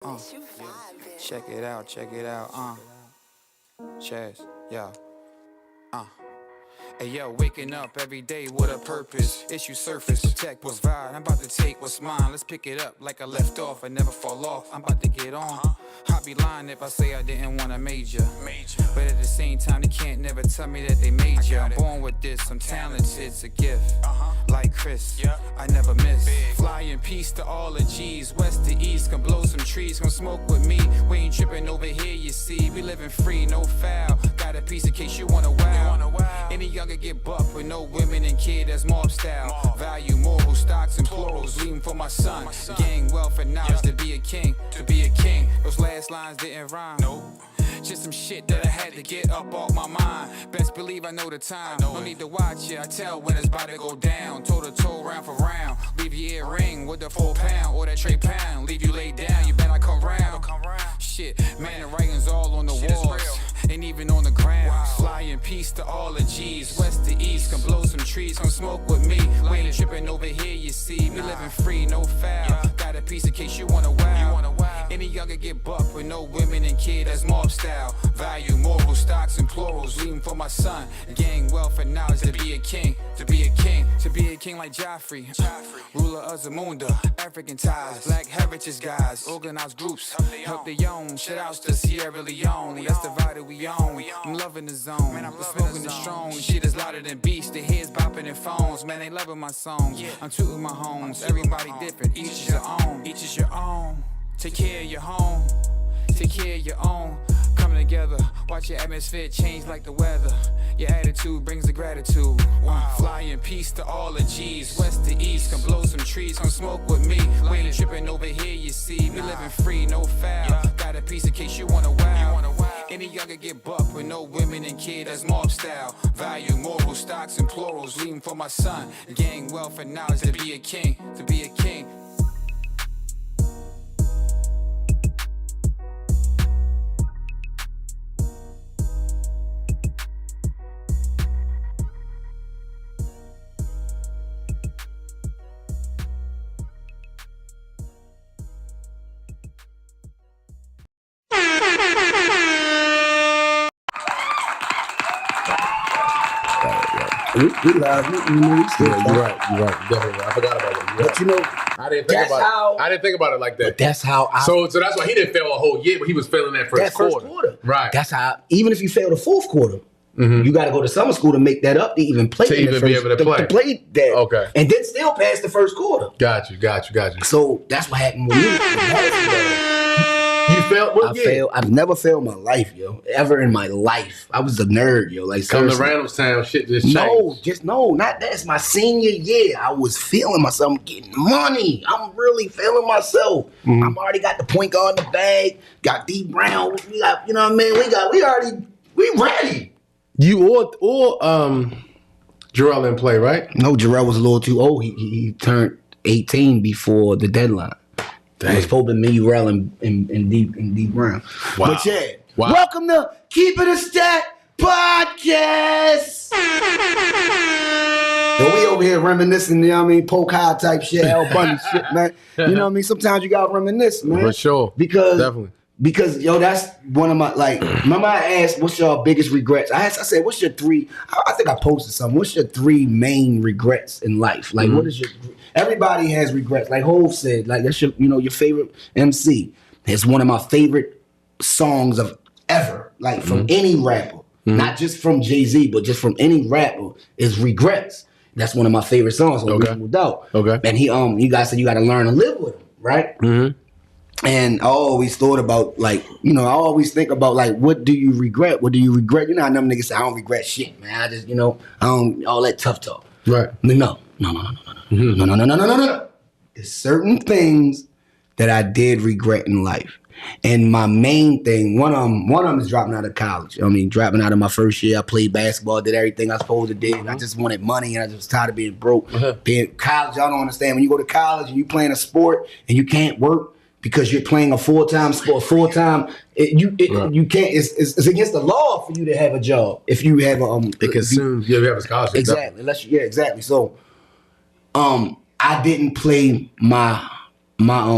Uh, check it out, Chaz, yeah. Uh. Hey yo, waking up every day with a purpose. Issue surface, protect what's vile. I'm about to take what's mine. Let's pick it up like I left off. I never fall off. I'm about to get on. I'd be lying if I say I didn't want a major. But at the same time, they can't never tell me that they major. I'm born with this, I'm talented, it's a gift. Like Chris, I never miss. Fly in peace to all the G's. West to east, come blow some trees, come smoke with me. We ain't tripping over here, you see. We living free, no foul. Got a piece in case you wanna wow. Any younger get bucked with no women and kid, that's mob style. Value, moral, stocks and plurals, leaving for my son. Gang, wealth and knowledge to be a king, to be a king. Those last lines didn't rhyme. Just some shit that I had to get up off my mind. Best believe I know the time. No need to watch it, I tell when it's about to go down. Toe to toe, round for round. Leave your earring with the 4 pound or that trade pound. Leave you laid down, you better come round. Shit, man, the writing's all on the walls. Ain't even on the ground. Fly in peace to all the G's. West to east, come blow some trees, come smoke with me. We ain't tripping over here, you see. We living free, no foul. Got a piece in case you wanna wow. Any younger get bucked with no women and kid, that's mob style. Value, moral, stocks and plurals, leaving for my son. Gang, wealth and knowledge to be a king, to be a king, to be a king like Joffrey. Ruler of Zamunda, African ties, black heritage guys, organized groups, help the young. Shout outs to Sierra Leone, that's the vibe that we own. I'm loving the zone, the smoking is strong. Shit is louder than beats, the heads bopping in phones. Man, they loving my songs. I'm tooting my homes, everybody different, each is your own. Each is your own. Take care of your home, take care of your own. Coming together, watch your atmosphere change like the weather. Your attitude brings the gratitude. Fly in peace to all the G's. West to east, come blow some trees, come smoke with me. We ain't tripping over here, you see. We living free, no foul. Got a piece in case you wanna wow. Any younger get bucked with no women and kid, that's mob style. Value, moral, stocks and plurals, leaving for my son. Gang, wealth and knowledge to be a king, to be a king. We live. You're right. Definitely. I forgot about that. But you know, I didn't think about it like that. But that's how I. So that's why he didn't fail a whole year, but he was failing that first quarter. Right. That's how. Even if you fail the fourth quarter, you got to go to summer school to make that up to even play. To even be able to play. To play that. Okay. And then still pass the first quarter. Got you. So that's what happened with me. You failed? What year? I've never failed my life, yo. Ever in my life. I was a nerd, yo. Like, come to Randallstown, shit just changed. Not that. It's my senior year. I was feeling myself. I'm getting money. I'm really feeling myself. I'm already got the point guard in the bag. Got D Brown. We got, you know what I mean? We ready. You or Jarrell didn't play, right? No, Jarrell was a little too old. He turned 18 before the deadline. It was supposed to be me, Rel, and D Brown. Wow. But yeah, welcome to Keep It a Stat Podcast. So we over here reminiscing, you know what I mean? Polk High type shit, Al Bundy shit, man. You know what I mean? Sometimes you gotta reminisce, man. For sure. Definitely. Because, yo, that's one of my, like, remember I asked, what's your biggest regrets? I said, what's your three, I think I posted something. What's your three main regrets in life? Like, what is your, everybody has regrets. Like Hov said, like, that's your, you know, your favorite MC. It's one of my favorite songs of ever, like, from any rapper. Not just from Jay-Z, but just from any rapper, is Regrets. That's one of my favorite songs, no doubt. Okay. And you guys said you got to learn to live with him, right? And I always thought about, like, you know, I always think about, like, what do you regret? What do you regret? You know how them niggas say, I don't regret shit, man. I just, you know, I don't, all that tough talk. Right. No. There's certain things that I did regret in life. And my main thing, one of them is dropping out of college. I mean, dropping out of my first year. I played basketball, did everything I was supposed to do. And I just wanted money, and I just was tired of being broke. Being college, y'all don't understand. When you go to college and you playing a sport and you can't work, because you're playing a full-time sport, you can't. It's against the law for you to have a job if you have it consumes. You have a scholarship. Exactly. Exactly. So, I didn't play my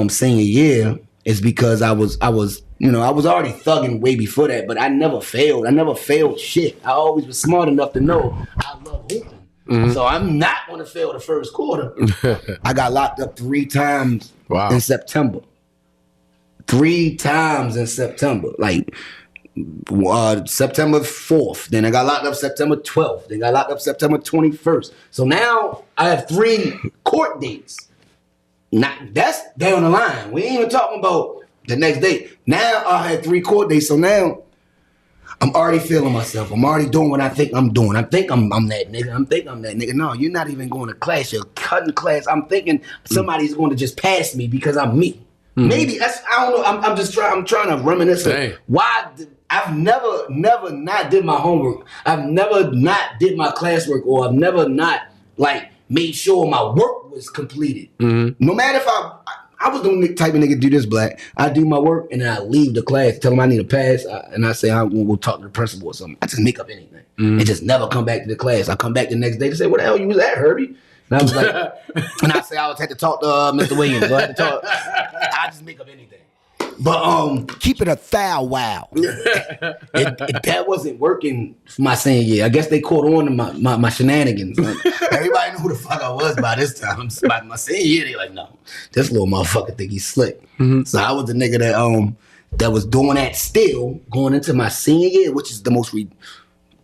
senior year is because I was already thugging way before that, but I never failed. I never failed shit. I always was smart enough to know I love hooping. So I'm not going to fail the first quarter. I got locked up 3 times in September. 3 times in September. Like September 4th. Then I got locked up September 12th. Then got locked up September 21st. So now I have 3 court dates. That's down the line. We ain't even talking about the next day. Now I had 3 court dates. So now I'm already feeling myself. I'm already doing what I think I'm doing. I think I'm that nigga. I'm that nigga. No, you're not even going to class. You're cutting class. I'm thinking somebody's going to just pass me because I'm me. Maybe I don't know. I'm trying to reminisce of why I've never not did my homework. I've never not did my classwork, or I've never not made sure my work was completed. No matter if I was the type of nigga to do this, Black. I do my work and then I leave the class, tell them I need a pass, and I say I'm gonna go talk to the principal or something. I just make up anything and just never come back to the class. I come back the next day to say, "Where the hell you was at, Herbie?" And I was like, and I say I had to talk to Mr. Williams. So I had to talk. I just make up anything. But keep it a thou wow. That wasn't working for my senior year. I guess they caught on to my shenanigans. Everybody knew who the fuck I was by this time. By my senior year, they like, no, this little motherfucker think he's slick. So I was the nigga that was doing that still going into my senior year, which is the most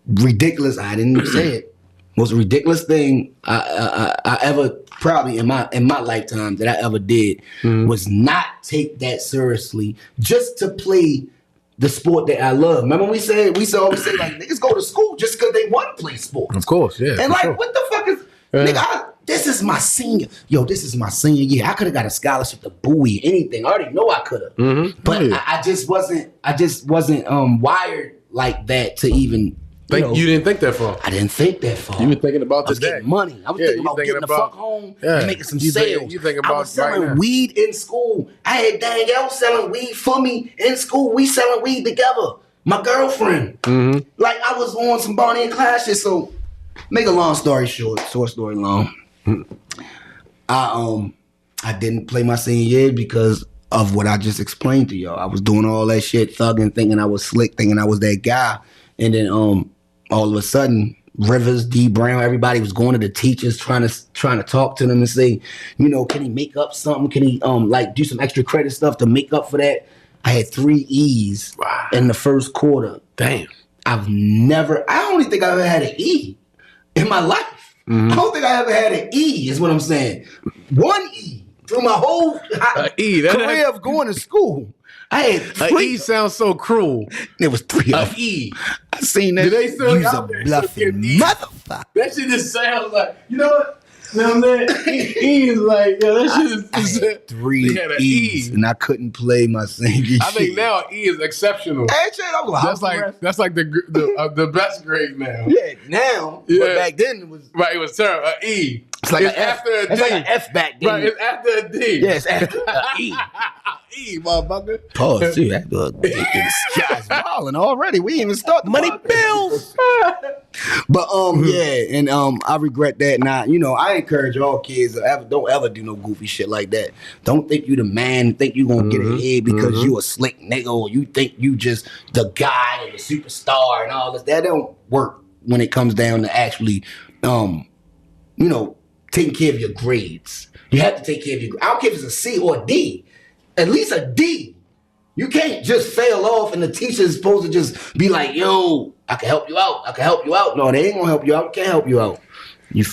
ridiculous. I didn't even say it. Most ridiculous thing I ever probably in my lifetime that I ever did was not take that seriously just to play the sport that I love. Remember we used to always say like niggas go to school just because they want to play sport. Of course, yeah. And what the fuck is nigga? This is my senior. This is my senior year. I could have got a scholarship to Bowie, anything. I already know I could have, but I just wasn't wired like that to even. You didn't think that far. I didn't think that far. You were thinking about I was getting money. I was thinking about getting the fuck home and making some sales. I was selling weed in school. I had Danielle selling weed for me in school. We selling weed together. My girlfriend. Like I was on some Bonnie and Clyde shit. So make a long story short story long. I didn't play my senior year because of what I just explained to y'all. I was doing all that shit, thugging, thinking I was slick, thinking I was that guy. And then all of a sudden, Rivers, D. Brown, everybody was going to the teachers trying to talk to them and say, can he make up something? Can he do some extra credit stuff to make up for that? I had 3 E's in the first quarter. Damn. I don't even think I ever had an E in my life. I don't think I ever had an E, is what I'm saying. 1 E through my whole career of going to school. I had 3. E sounds so cruel. There was 3 of E. I seen that. Did they still use a bluffing motherfucker. That shit just sounds like, you know what? Now that E is like, that shit is. I had 3 E's and I couldn't play my singing. I think now E is exceptional. That's like the best grade now. Yeah, now. Yeah. But back then it was. Right, it was terrible. E. It's like after a D. It's like an F back then. Right, it's after a D. Yeah, it's after E. E, motherfucker. Pause, too. After a D. Guys balling already. We ain't even start the money bills. But yeah, and I regret that. Now, I encourage all kids don't ever do no goofy shit like that. Don't think you the man, think you gonna get ahead because you a slick nigga, or you think you just the guy and the superstar and all this. That don't work when it comes down to actually taking care of your grades. You have to take care of your grades. I don't care if it's a C or a D. At least a D. You can't just fail off and the teacher's supposed to just be like, yo, I can help you out. I can help you out. No, they ain't gonna help you out. Can't help you out. You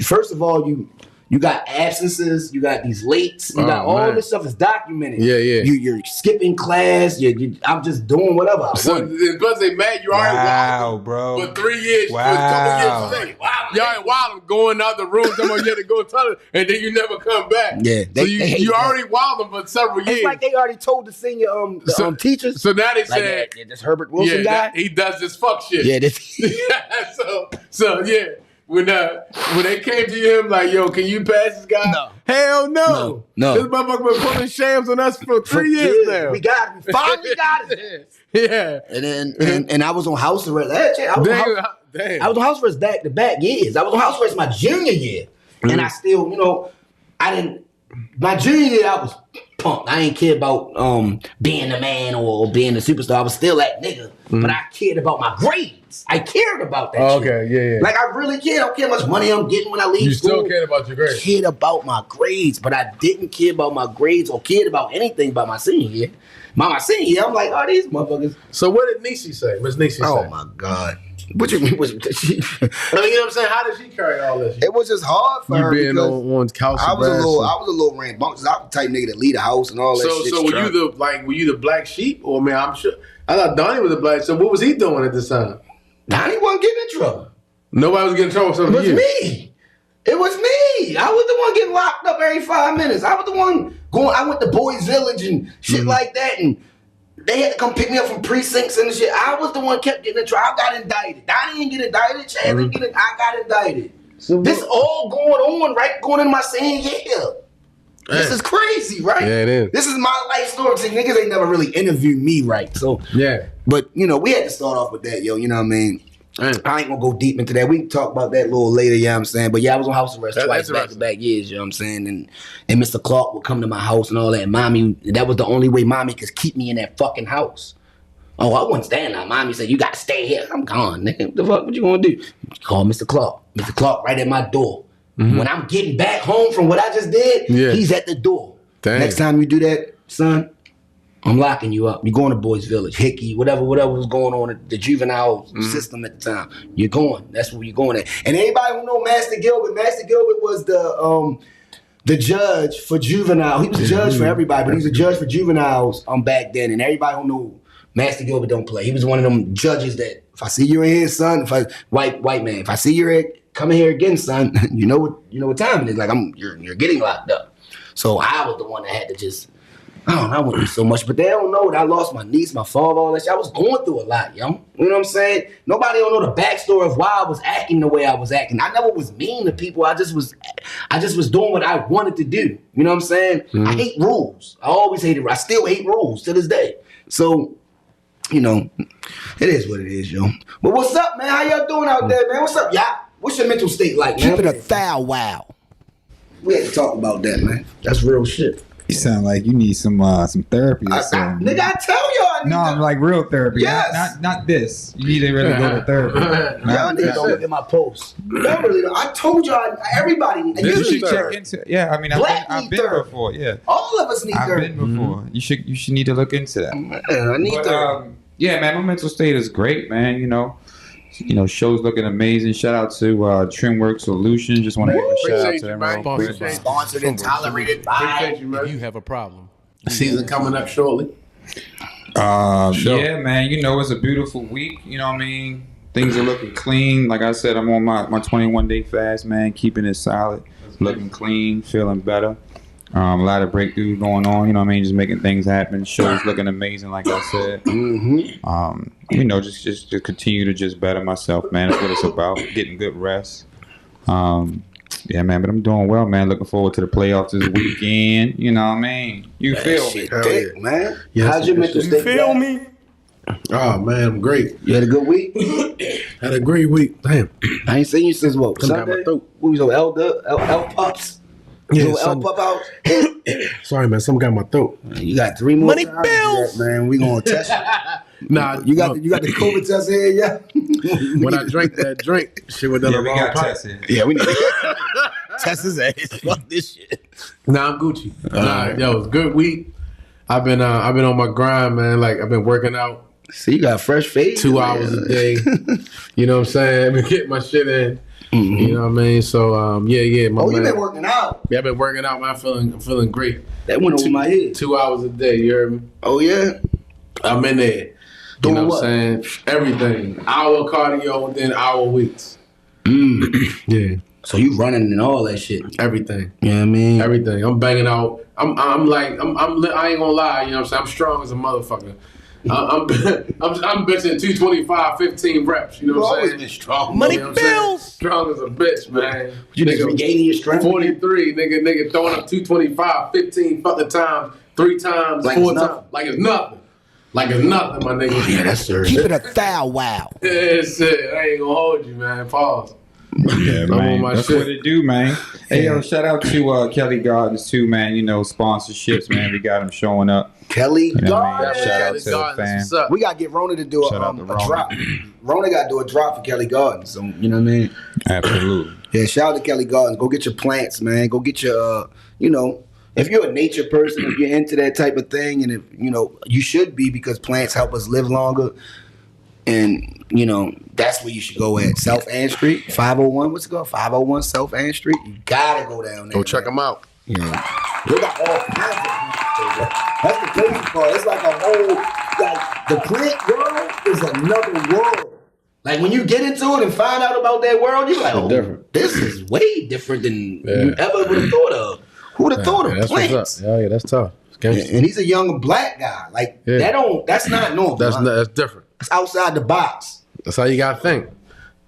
first of all, you got absences. You got these lates. You got all this stuff is documented. Yeah, yeah. You're skipping class. I'm just doing whatever. So plus they mad you already wild, bro. For 3 years, for a couple years. Y'all ain't wild going out the room. Someone you had to go to toilet, and then you never come back. Yeah, so you already wild them for several years. It's like they already told the senior teachers. So now they said, this Herbert Wilson guy, he does this fuck shit. Yeah, this. so yeah. When they came to him like, yo, can you pass this guy? No. Hell no. No. This motherfucker been pulling shams on us for 3 years now. We finally got it. Yeah. And then I was on house arrest. I was on house arrest back to back years. I was on house arrest my junior year. And I still, my junior year I was punk. I ain't care about being the man or being the superstar. I was still that nigga. But I cared about my grades. I cared about that shit. Okay, yeah. Like, I really cared. I don't care how much money I'm getting when I leave You school. still cared about your grades. I cared about my grades, but I didn't care about my grades or cared about anything about my senior year. My senior year, I'm like, oh, these motherfuckers. So what did Niecy say? Miss Niecy say? Oh, my God. What you mean? I mean, you know what I'm saying? How did she carry all this? It was just hard for her being because on couch. I was a little rambunctious. I was the type nigga to lead a house and all that shit. So were you the black sheep? Or man, I'm sure I thought Donnie was the black. So what was he doing at this time? Donnie wasn't getting in trouble. Nobody was getting in trouble. It was me. It was me. I was the one getting locked up every 5 minutes. I was the one going. I went to Boys Village and shit like that, and they had to come pick me up from precincts and shit. I was the one kept getting in trouble. I got indicted. Donnie didn't get indicted. Chad didn't get indicted. I got indicted. So this all going in my senior year. This is crazy, right? Yeah, it is. This is my life story. See, niggas ain't never really interviewed me, right? So yeah. But we had to start off with that, yo. You know what I mean? I ain't gonna go deep into that. We can talk about that a little later, you know what I'm saying? But yeah, I was on house arrest twice back-to-back years, you know what I'm saying? And Mr. Clark would come to my house and all that. And mommy, that was the only way mommy could keep me in that fucking house. Oh, I wasn't staying there. Mommy said, you gotta stay here. I'm gone, nigga. The fuck, what you gonna do? Call Mr. Clark. Mr. Clark right at my door. When I'm getting back home from what I just did, he's at the door. Dang. Next time you do that, son, I'm locking you up. You're going to Boys Village, Hickey, whatever was going on at the juvenile system at the time. You're going. That's where you're going at. And anybody who know Master Gilbert was the judge for juvenile. He was a judge for everybody, but he was a judge for juveniles back then. And everybody who knew Master Gilbert don't play. He was one of them judges that if I see you in here, son, white man, if I see you coming here again, son, you know what time it is. Like you're getting locked up. So I was the one that had to just. I went through so much, but they don't know that I lost my niece, my father, all that shit. I was going through a lot, yo. You know what I'm saying? Nobody don't know the backstory of why I was acting the way I was acting. I never was mean to people. I just was doing what I wanted to do. You know what I'm saying? I hate rules. I always hated. I still hate rules to this day. So, it is what it is, yo. But what's up, man? How y'all doing out there, man? What's up, y'all? What's your mental state like, man? Keep it a thou wow. We had to talk about that, man. That's real shit. You sound like you need some therapy or something. Nigga, I tell y'all. No, I'm like real therapy. Yes. Not this. You need to really go to therapy. Y'all niggas don't look at my posts. Y'all really don't. I told y'all, everybody. You should check into it. Yeah, I mean, I've been before. Yeah, all of us need therapy. I've been before. You should need to look into that. Man, I need therapy. Yeah, man, my mental state is great, man. Show's looking amazing. Shout out to Trimwork Solutions. Just want to give a shout out to them real quick. Sponsored and tolerated by. If you have a problem. Season coming up shortly. Yeah, man. It's a beautiful week. You know what I mean? Things are looking clean. Like I said, I'm on my 21-day fast, man. Keeping it solid. Looking clean. Feeling better. A lot of breakthroughs going on, just making things happen. Show's looking amazing, like I said. Just to continue to just better myself, man. That's what it's about. Getting good rest. Yeah, man, but I'm doing well, man. Looking forward to the playoffs this weekend. You know what I mean? You feel me? Thick, man. Yes, how's your mental state? You feel me? Oh, man, I'm great. You had a good week? Had a great week. Damn. I ain't seen you since what? Come down Sunday? my throat. What was your L Pups? Yeah, L Pup out? Sorry, man. Something got my throat. You got 3 more Money times bills. man. We gonna test you. Nah, You got the COVID test here, yeah? when I drank that drink, shit was done the wrong pipe. tested. Yeah, we need to test his ass. Fuck this shit. Nah, I'm Gucci. Yo, it's a good week. I've been on my grind, man. Like I've been working out. See, you got a fresh face. 2 hours a day. You know what I'm saying? I've been getting my shit in. You know what I mean? So yeah. You been working out? Yeah, I've been working out, man. I'm feeling great. That went over my head. 2 hours a day, you heard me? Oh yeah? I'm in there. Doing you know what? what I'm saying? Everything. Hour cardio, then hour weights. Yeah. So you running and all that shit. Everything. You know what I mean? Everything. I'm banging out. I ain't gonna lie, you know what I'm saying? I'm strong as a motherfucker. I'm benching 225, 15 reps. You know what I'm saying? Been strong. Money You know what I'm saying? bills. Strong as a bitch, man. You just regaining your strength. 43, nigga throwing up 225, 15 fucking times, 3 times, Like 4 it's times. nothing. Like it's nothing. Like it's nothing, my nigga. Yeah, that's serious. Keep it a thou wow. Yeah, shit. I ain't gonna hold you, man. Pause. Yeah, I'm on man. my That's shit. what it do, man. Hey, yo, shout out to Kelly Gardens too, man. You know, sponsorships, man. We got them showing up. Kelly You know what I mean? Gardens. Shout out to the fam. What's up? We gotta get Rona to do Shout out to a Rona. drop. Rona gotta do a drop for Kelly Gardens. So you know what I mean? Absolutely. Yeah, shout out to Kelly Gardens. Go get your plants, man. Go get your you know, if you're a nature person, if you're into that type of thing, and if you know, you should be because plants help us live longer. And you know, that's where you should go at. South Ann Street, 501. What's it called? 501 South Ann Street. You gotta go down there. Go check them out. Yeah. They got all kinds of plants. That's the crazy part. It's like a whole, like, the plant world is another world. Like, when you get into it and find out about that world, you're like, oh, different. this is way different than you ever would have thought of. Who would have thought of That's plants? what's up. Yeah, that's tough. And he's a young black guy. Like, that's not normal. That's different. It's outside the box. That's how you gotta think.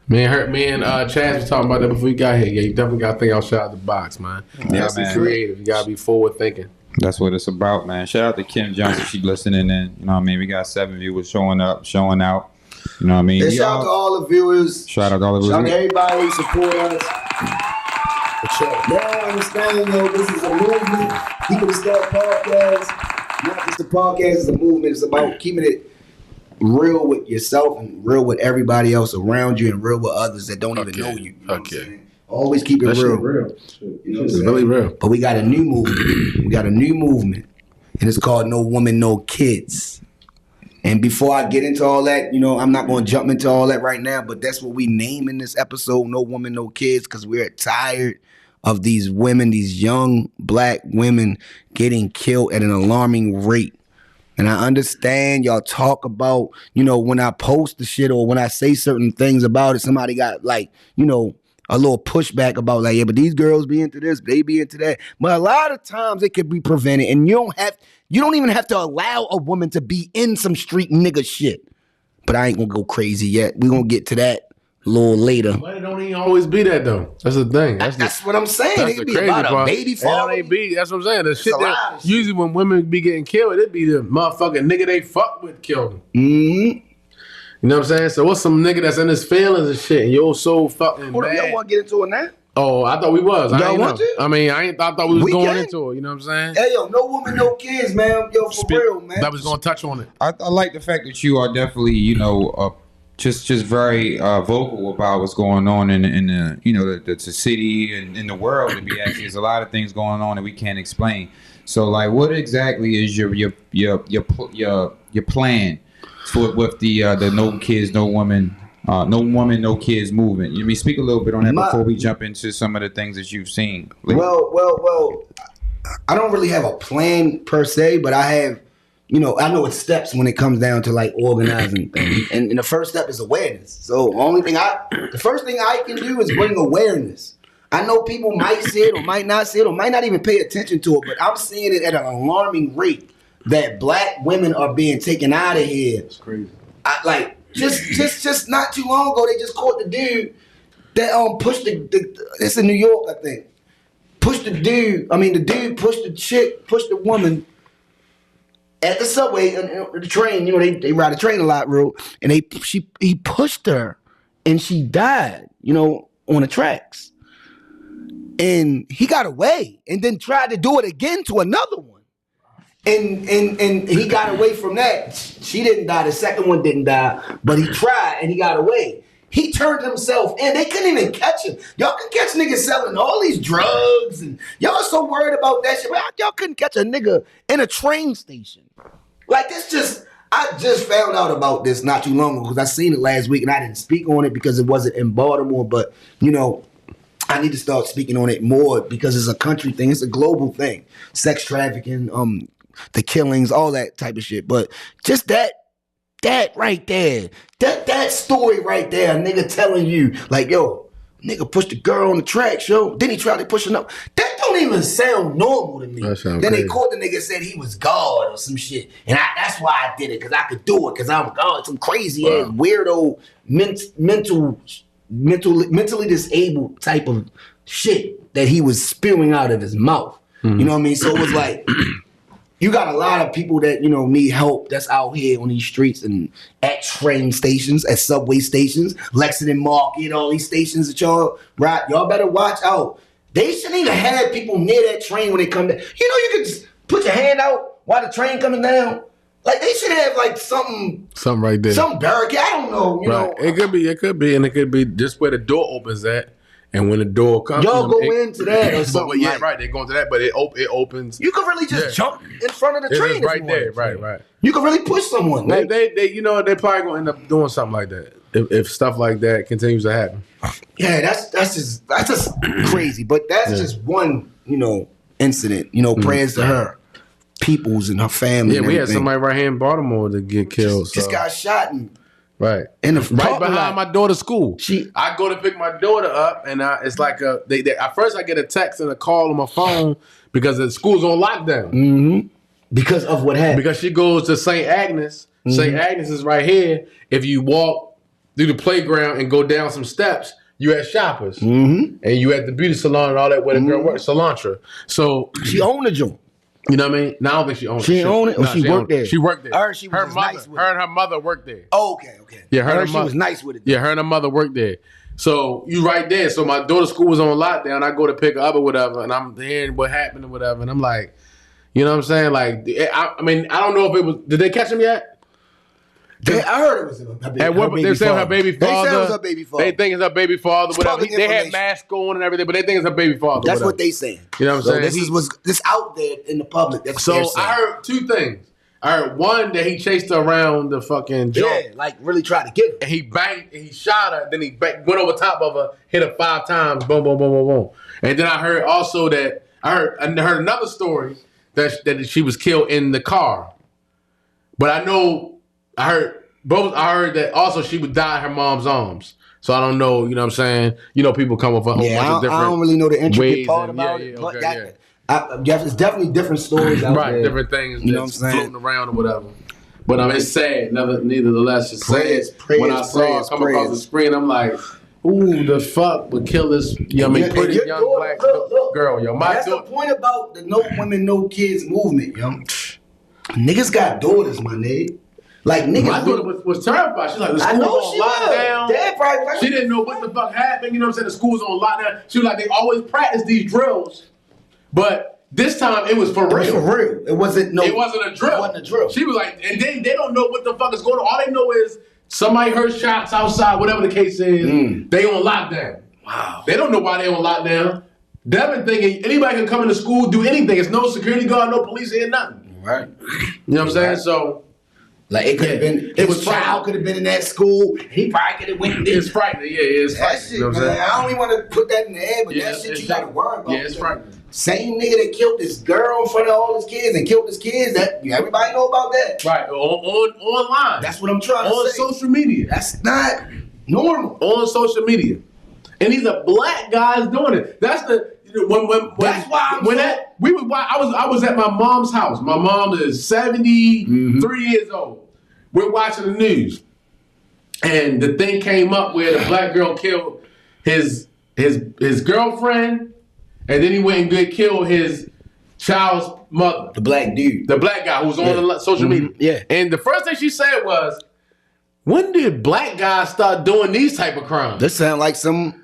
Me and Chaz was talking about that before you got here. Yeah, you definitely gotta think outside the box, man. You gotta be creative. You gotta be forward thinking. That's what it's about, man. Shout out to Kim Johnson. She listening in. You know what I mean? We got 7 viewers showing up, showing out. You know what I mean? And shout out to all the viewers. Shout out to all the viewers. Shout out to everybody who support us. Now I understand, this is a movement. People to start podcasts. Not just a podcast, it's a movement. It's about keeping it real with yourself and real with everybody else around you and real with others that don't even know you. Okay. Always keep it real. You know, it's really real. But we got a new movement. And it's called NoWomenNoKids. And before I get into all that, I'm not going to jump into all that right now, but that's what we name in this episode, No Woman, No Kids, because we're tired of these women, these young black women getting killed at an alarming rate. And I understand y'all talk about, when I post the shit or when I say certain things about it, somebody got a little pushback about yeah, but these girls be into this, they be into that. But a lot of times it could be prevented, and you don't even have to allow a woman to be in some street nigga shit. But I ain't gonna go crazy yet. We gonna get to that a little later. But it don't even always be that though. That's the thing. That's what I'm saying. That's It could the be crazy about part. a baby father. That's what I'm saying. The shit a lot that of shit. usually when women be getting killed, it be the motherfucking nigga they fuck with killed them. Mm-hmm. You know what I'm saying? So what's some nigga that's in his feelings and shit, and you're so fucking Hold up, bad. y'all want to get into it now? Oh, I thought we was. I Y'all ain't want know. to? I mean, I thought we was going can. into it. You know what I'm saying? Hey, yo, no woman, no kids, man. Yo, for real, man. That was gonna touch on it. I like the fact that you are definitely, just very vocal about what's going on in the city and in the world. To be actually, there's a lot of things going on that we can't explain. So, like, what exactly is your plan with the No Kids, No Woman, No Woman, No Kids movement? You speak a little bit on that before we jump into some of the things that you've seen. Well, I don't really have a plan per se, but I have, I know it's steps when it comes down to like organizing things. And the first step is awareness. So the first thing I can do is bring awareness. I know people might see it or might not see it or might not even pay attention to it, but I'm seeing it at an alarming rate that black women are being taken out of here. It's crazy. Just not too long ago, they just caught the dude that pushed it's in New York, I think. The dude pushed the woman at the subway and the train. They ride the train a lot, bro. And he pushed her and she died, on the tracks. And he got away and then tried to do it again to another one. And he got away from that. She didn't die. The second one didn't die, but he tried and he got away. He turned himself in. They couldn't even catch him. Y'all can catch niggas selling all these drugs and y'all so worried about that shit. Y'all couldn't catch a nigga in a train station. Like I just found out about this not too long ago because I seen it last week and I didn't speak on it because it wasn't in Baltimore, but I need to start speaking on it more because it's a country thing. It's a global thing. Sex trafficking, the killings, all that type of shit. But just that right there, that story right there, a nigga telling you, like, yo, nigga pushed the girl on the tracks, yo. Then he tried to push her up. That don't even sound normal to me. Then crazy. They caught the nigga and said he was God or some shit. And that's why I did it, because I could do it, because I'm God. Some crazy ass, weirdo, mentally disabled type of shit that he was spewing out of his mouth. You know what I mean? So it was like, you got a lot of people that, need help that's out here on these streets and at train stations, at subway stations, Lexington Market, all these stations that y'all better watch out. They shouldn't even have people near that train when they come down. You can just put your hand out while the train coming down. Like, they should have, like, something right there. Some barricade. I don't know, you know. It could be, and it could be just where the door opens at. And when the door comes, y'all go into that or something. Yeah, right. They go into that, but it opens. You can really just jump in front of the train. Right there, right. You can really push someone. They probably gonna end up doing something like that if stuff like that continues to happen. Yeah, that's just crazy. But that's just one, incident. Prayers to her, peoples and her family. Yeah, we had somebody right here in Baltimore to get killed. Just got shot and. Right. Right behind my daughter's school. I go to pick my daughter up, and it's like at first I get a text and a call on my phone because the school's on lockdown. Mm-hmm. Because of what happened? Because she goes to St. Agnes. Mm-hmm. St. Agnes is right here. If you walk through the playground and go down some steps, you at Shoppers. Mm-hmm. And you at the beauty salon and all that where the girl works, Cilantro. So she owned the joint. You know what I mean? No, I don't think she owned it. She owned it? Or she worked there? She worked there. Her and her mother worked there. Oh, okay. Yeah, her and she was nice with it. Yeah, her and her mother worked there. So you right there. So my daughter's school was on lockdown. I go to pick her up or whatever, and I'm hearing what happened or whatever, and I'm like, you know what I'm saying? Like, I don't know if it was. Did they catch him yet? I heard it was her baby. At what they say her baby father. They said it was her baby father. They think it's her baby father. Whatever. They had masks on and everything, but they think it's her baby father. That's what they saying. You know what I'm saying? This out there in the public. That's what they're saying. I heard two things. I heard one that he chased her around the fucking jump. Yeah, like really tried to get her. And he banged, and he shot her. Then he went over top of her, hit her 5 times. Boom, boom, boom, boom, boom. And then I heard also that I heard another story that she was killed in the car. But I heard that also she would die in her mom's arms. So I don't know, you know what I'm saying? People come with a whole bunch of different I don't really know the intricate part and, about it, but it's definitely different stories out there. Right, different things you know what I'm saying? Floating around or whatever. But it's sad, nevertheless, it's sad. When I saw it come across the screen, I'm like, who the fuck would kill this pretty young black girl, yo? That's the point about the No Women, No Kids movement, yo. Niggas got daughters, my nigga. Like, niggas. My daughter was terrified. She's like, the school's on lockdown. Dad she didn't know what the fuck happened. You know what I'm saying? The school's on lockdown. She was like, they always practice these drills. But this time it was for real. It was for real. It wasn't a drill. It wasn't a drill. She was like, and they don't know what the fuck is going on. All they know is somebody heard shots outside, whatever the case is. They on lockdown. Wow. They don't know why they on lockdown. Devin thinking anybody can come into school, do anything. It's no security guard, no police here, nothing. Right. You know what I'm saying? So. Like, it could have been, his child could have been in that school. He probably could have went there. It's frightening. Yeah, it's frightening. That shit, you know what man, I don't even want to put that in the air, but that shit you got to worry about. Yeah, it's frightening. Same nigga that killed this girl in front of all his kids and killed his kids, that everybody know about that. Right, online. That's what I'm trying to say. On social media. That's not normal. On social media. And these are black guys doing it. That's the... That's why I was at my mom's house. My mom is 73 years old. We're watching the news, and the thing came up where the black girl killed his girlfriend, and then he went and killed his child's mother. The black dude, the black guy who was on the social media. Yeah, and the first thing she said was, "When did black guys start doing these type of crimes?" This sound like some.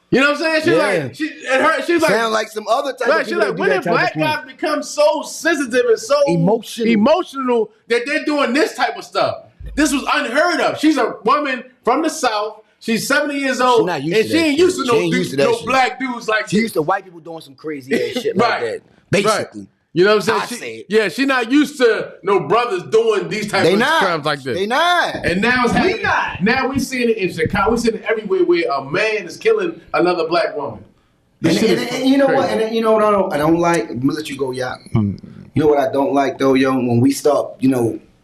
You know what I'm saying? She's like, sound like some other type of she's like, when did black guys become so sensitive and so emotional that they're doing this type of stuff? This was unheard of. She's a woman from the South. She's 70 years old. She ain't used to no black dudes like she used to white people doing some crazy ass shit like that. Basically. Right. You know what I'm saying? She's not used to no brothers doing these type of crimes like this. They not. And now it's happening. Now we seeing it in Chicago. We seeing it everywhere where a man is killing another black woman. And you know what? And you know what I don't like? I'm gonna let you go, y'all. You know what I don't like though, yo? When we start,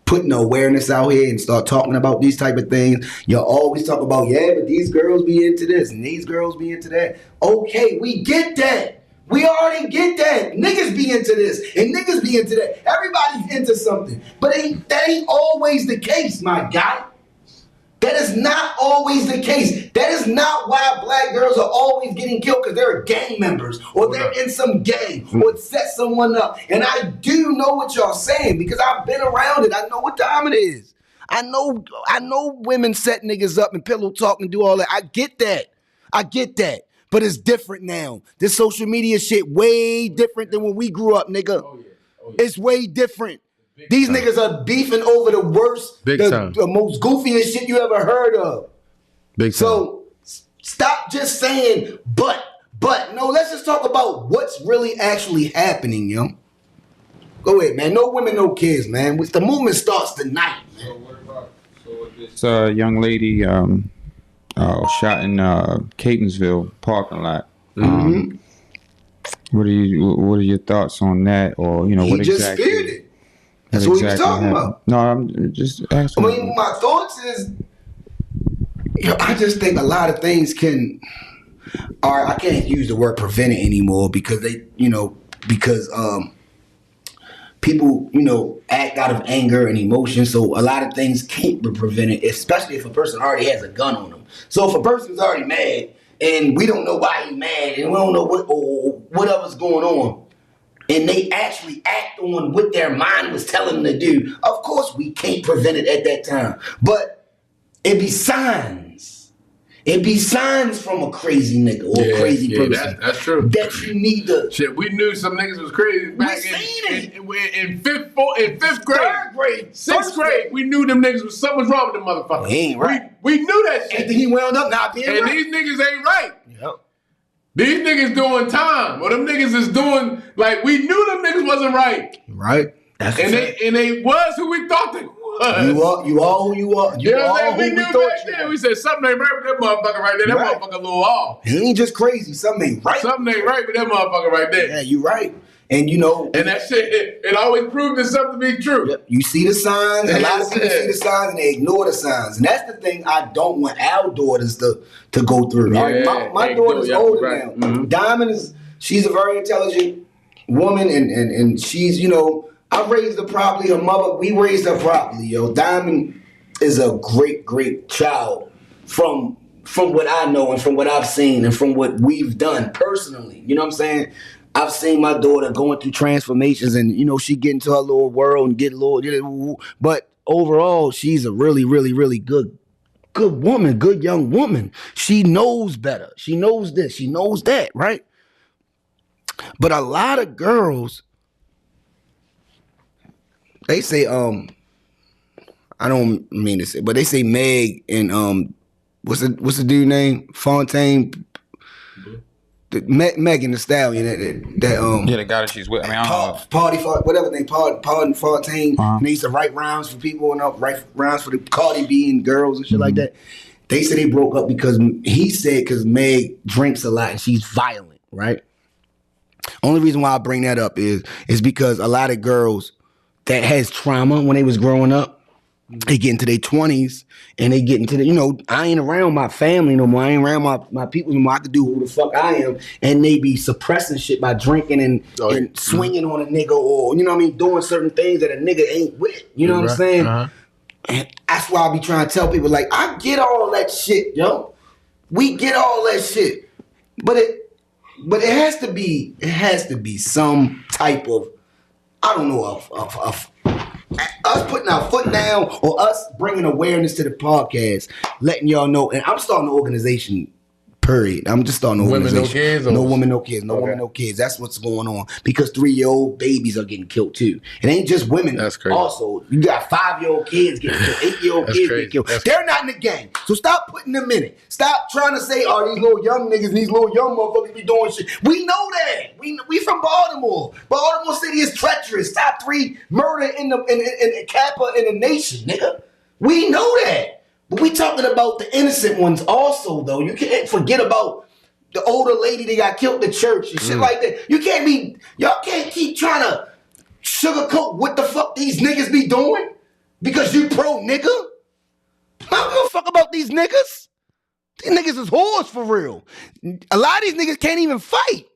putting awareness out here and start talking about these type of things, you always talk about, but these girls be into this and these girls be into that. Okay, we get that. We already get that. Niggas be into this and niggas be into that. Everybody's into something. But that ain't always the case, my guy. That That is not always the case. That is not why black girls are always getting killed because they're gang members or they're in some gang or set someone up. And I do know what y'all saying because I've been around it. I know what time it is. I know women set niggas up and pillow talk and do all that. I get that. But it's different now. This social media shit way different than when we grew up, nigga. Oh, yeah. It's way different. These niggas are beefing over the worst, the most goofiest shit you ever heard of. Big time. So stop just saying, but. No, let's just talk about what's really actually happening, yo. Go ahead, man. No women, no kids, man. The movement starts tonight, man. So what about this young lady shot in Catonsville parking lot? Mm-hmm. What are your thoughts on that? Or what just exactly? feared it. That's what he was talking about. No, I'm just asking. I mean, my thoughts is, I just think a lot of things I can't use the word prevent it anymore because people, act out of anger and emotion. So a lot of things can't be prevented, especially if a person already has a gun on them. So if a person's already mad and we don't know why he's mad and we don't know whatever's going on, and they actually act on what their mind was telling them to do, of course we can't prevent it at that time. But it be signs. It be signs from a crazy nigga or a crazy person. That's true. That you need to. Shit, we knew some niggas was crazy back in fifth grade. Third grade. Sixth grade. We knew them niggas was something's wrong with them motherfuckers. He ain't right. We knew that shit. And then he wound up not being right. And these niggas ain't right. Yep. These niggas doing time. Or them niggas is doing, like, we knew them niggas wasn't right. Right. And they was who we thought they was. You are who you are. You know what I'm saying? We knew back then. We said something ain't right with that motherfucker right there. That motherfucker a little off. He ain't just crazy. Something ain't right. Something ain't right with that motherfucker right there. Yeah, you right. And and that shit, it always proved itself to be true. You see the signs. A lot of people see the signs and they ignore the signs. And that's the thing I don't want our daughters to go through. Yeah, my daughter's older now. Mm-hmm. Diamond she's a very intelligent woman and she's, I raised her properly. Her mother, we raised her properly, yo. Diamond is a great, great child from what I know and from what I've seen and from what we've done personally. You know what I'm saying? I've seen my daughter going through transformations and, she get into her little world and get a little, but overall, she's a really, really, really good woman, good young woman. She knows better. She knows this. She knows that, right? But a lot of girls, they say, I don't mean to say, but they say Meg and what's the dude name? Fontaine. Megan Thee Stallion, the guy that she's with. I mean, I don't know. Whatever name, Pardon Fontaine. And they used to write rhymes for people and write rhymes for the Cardi B and girls and shit like that. They said they broke up because because Meg drinks a lot and she's violent, right? Only reason why I bring that up is because a lot of girls that has trauma when they was growing up, they get into their 20s and they get into I ain't around my family no more. I ain't around my people no more. I can do who the fuck I am. And they be suppressing shit by drinking and swinging on a nigga or, doing certain things that a nigga ain't with. You know what I'm saying? Uh-huh. And that's why I be trying to tell people, like, I get all that shit, yo. We get all that shit. But it has to be some type of, I don't know, of us putting our foot down or us bringing awareness to the podcast, letting y'all know. And I'm starting an organization, period. I'm just starting an organization. No women, no kids. No women, no kids. That's what's going on. Because 3-year-old babies are getting killed too. It ain't just women. That's crazy. Also, you got 5-year-old kids getting killed. 8-year-old kids getting killed. They're not in the gang. So stop putting them in it. Stop trying to say, these little young niggas and these little young motherfuckers be doing shit. We know that. We from Baltimore. Baltimore City is treacherous. Top 3 murder in Kappa in the nation, nigga. We know that. But we talking about the innocent ones also, though. You can't forget about the older lady that got killed in the church and shit like that. Y'all can't keep trying to sugarcoat what the fuck these niggas be doing because you pro nigga. I don't give a fuck about these niggas. These niggas is whores for real. A lot of these niggas can't even fight.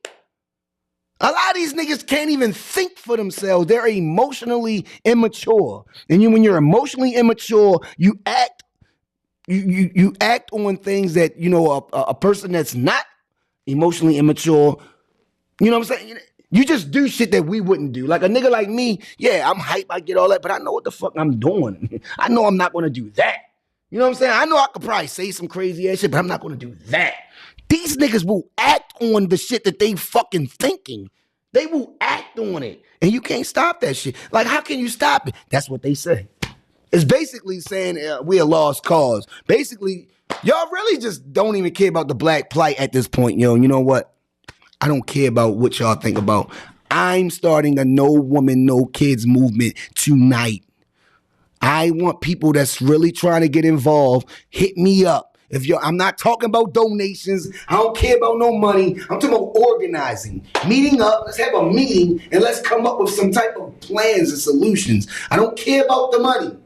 A lot of these niggas can't even think for themselves. They're emotionally immature. And when you're emotionally immature, you act you act on things that a person that's not emotionally immature. You know what I'm saying? You just do shit that we wouldn't do. Like a nigga like me, yeah, I'm hype, I get all that, but I know what the fuck I'm doing. I know I'm not gonna do that. You know what I'm saying? I know I could probably say some crazy ass shit, but I'm not gonna do that. These niggas will act on the shit that they fucking thinking. They will act on it. And you can't stop that shit. Like, how can you stop it? That's what they say. It's basically saying we a lost cause. Basically, y'all really just don't even care about the black plight at this point, yo. You know what? I don't care about what y'all think about. I'm starting a No Woman, No Kids movement tonight. I want people that's really trying to get involved. Hit me up. I'm not talking about donations. I don't care about no money. I'm talking about organizing. Meeting up. Let's have a meeting and let's come up with some type of plans and solutions. I don't care about the money.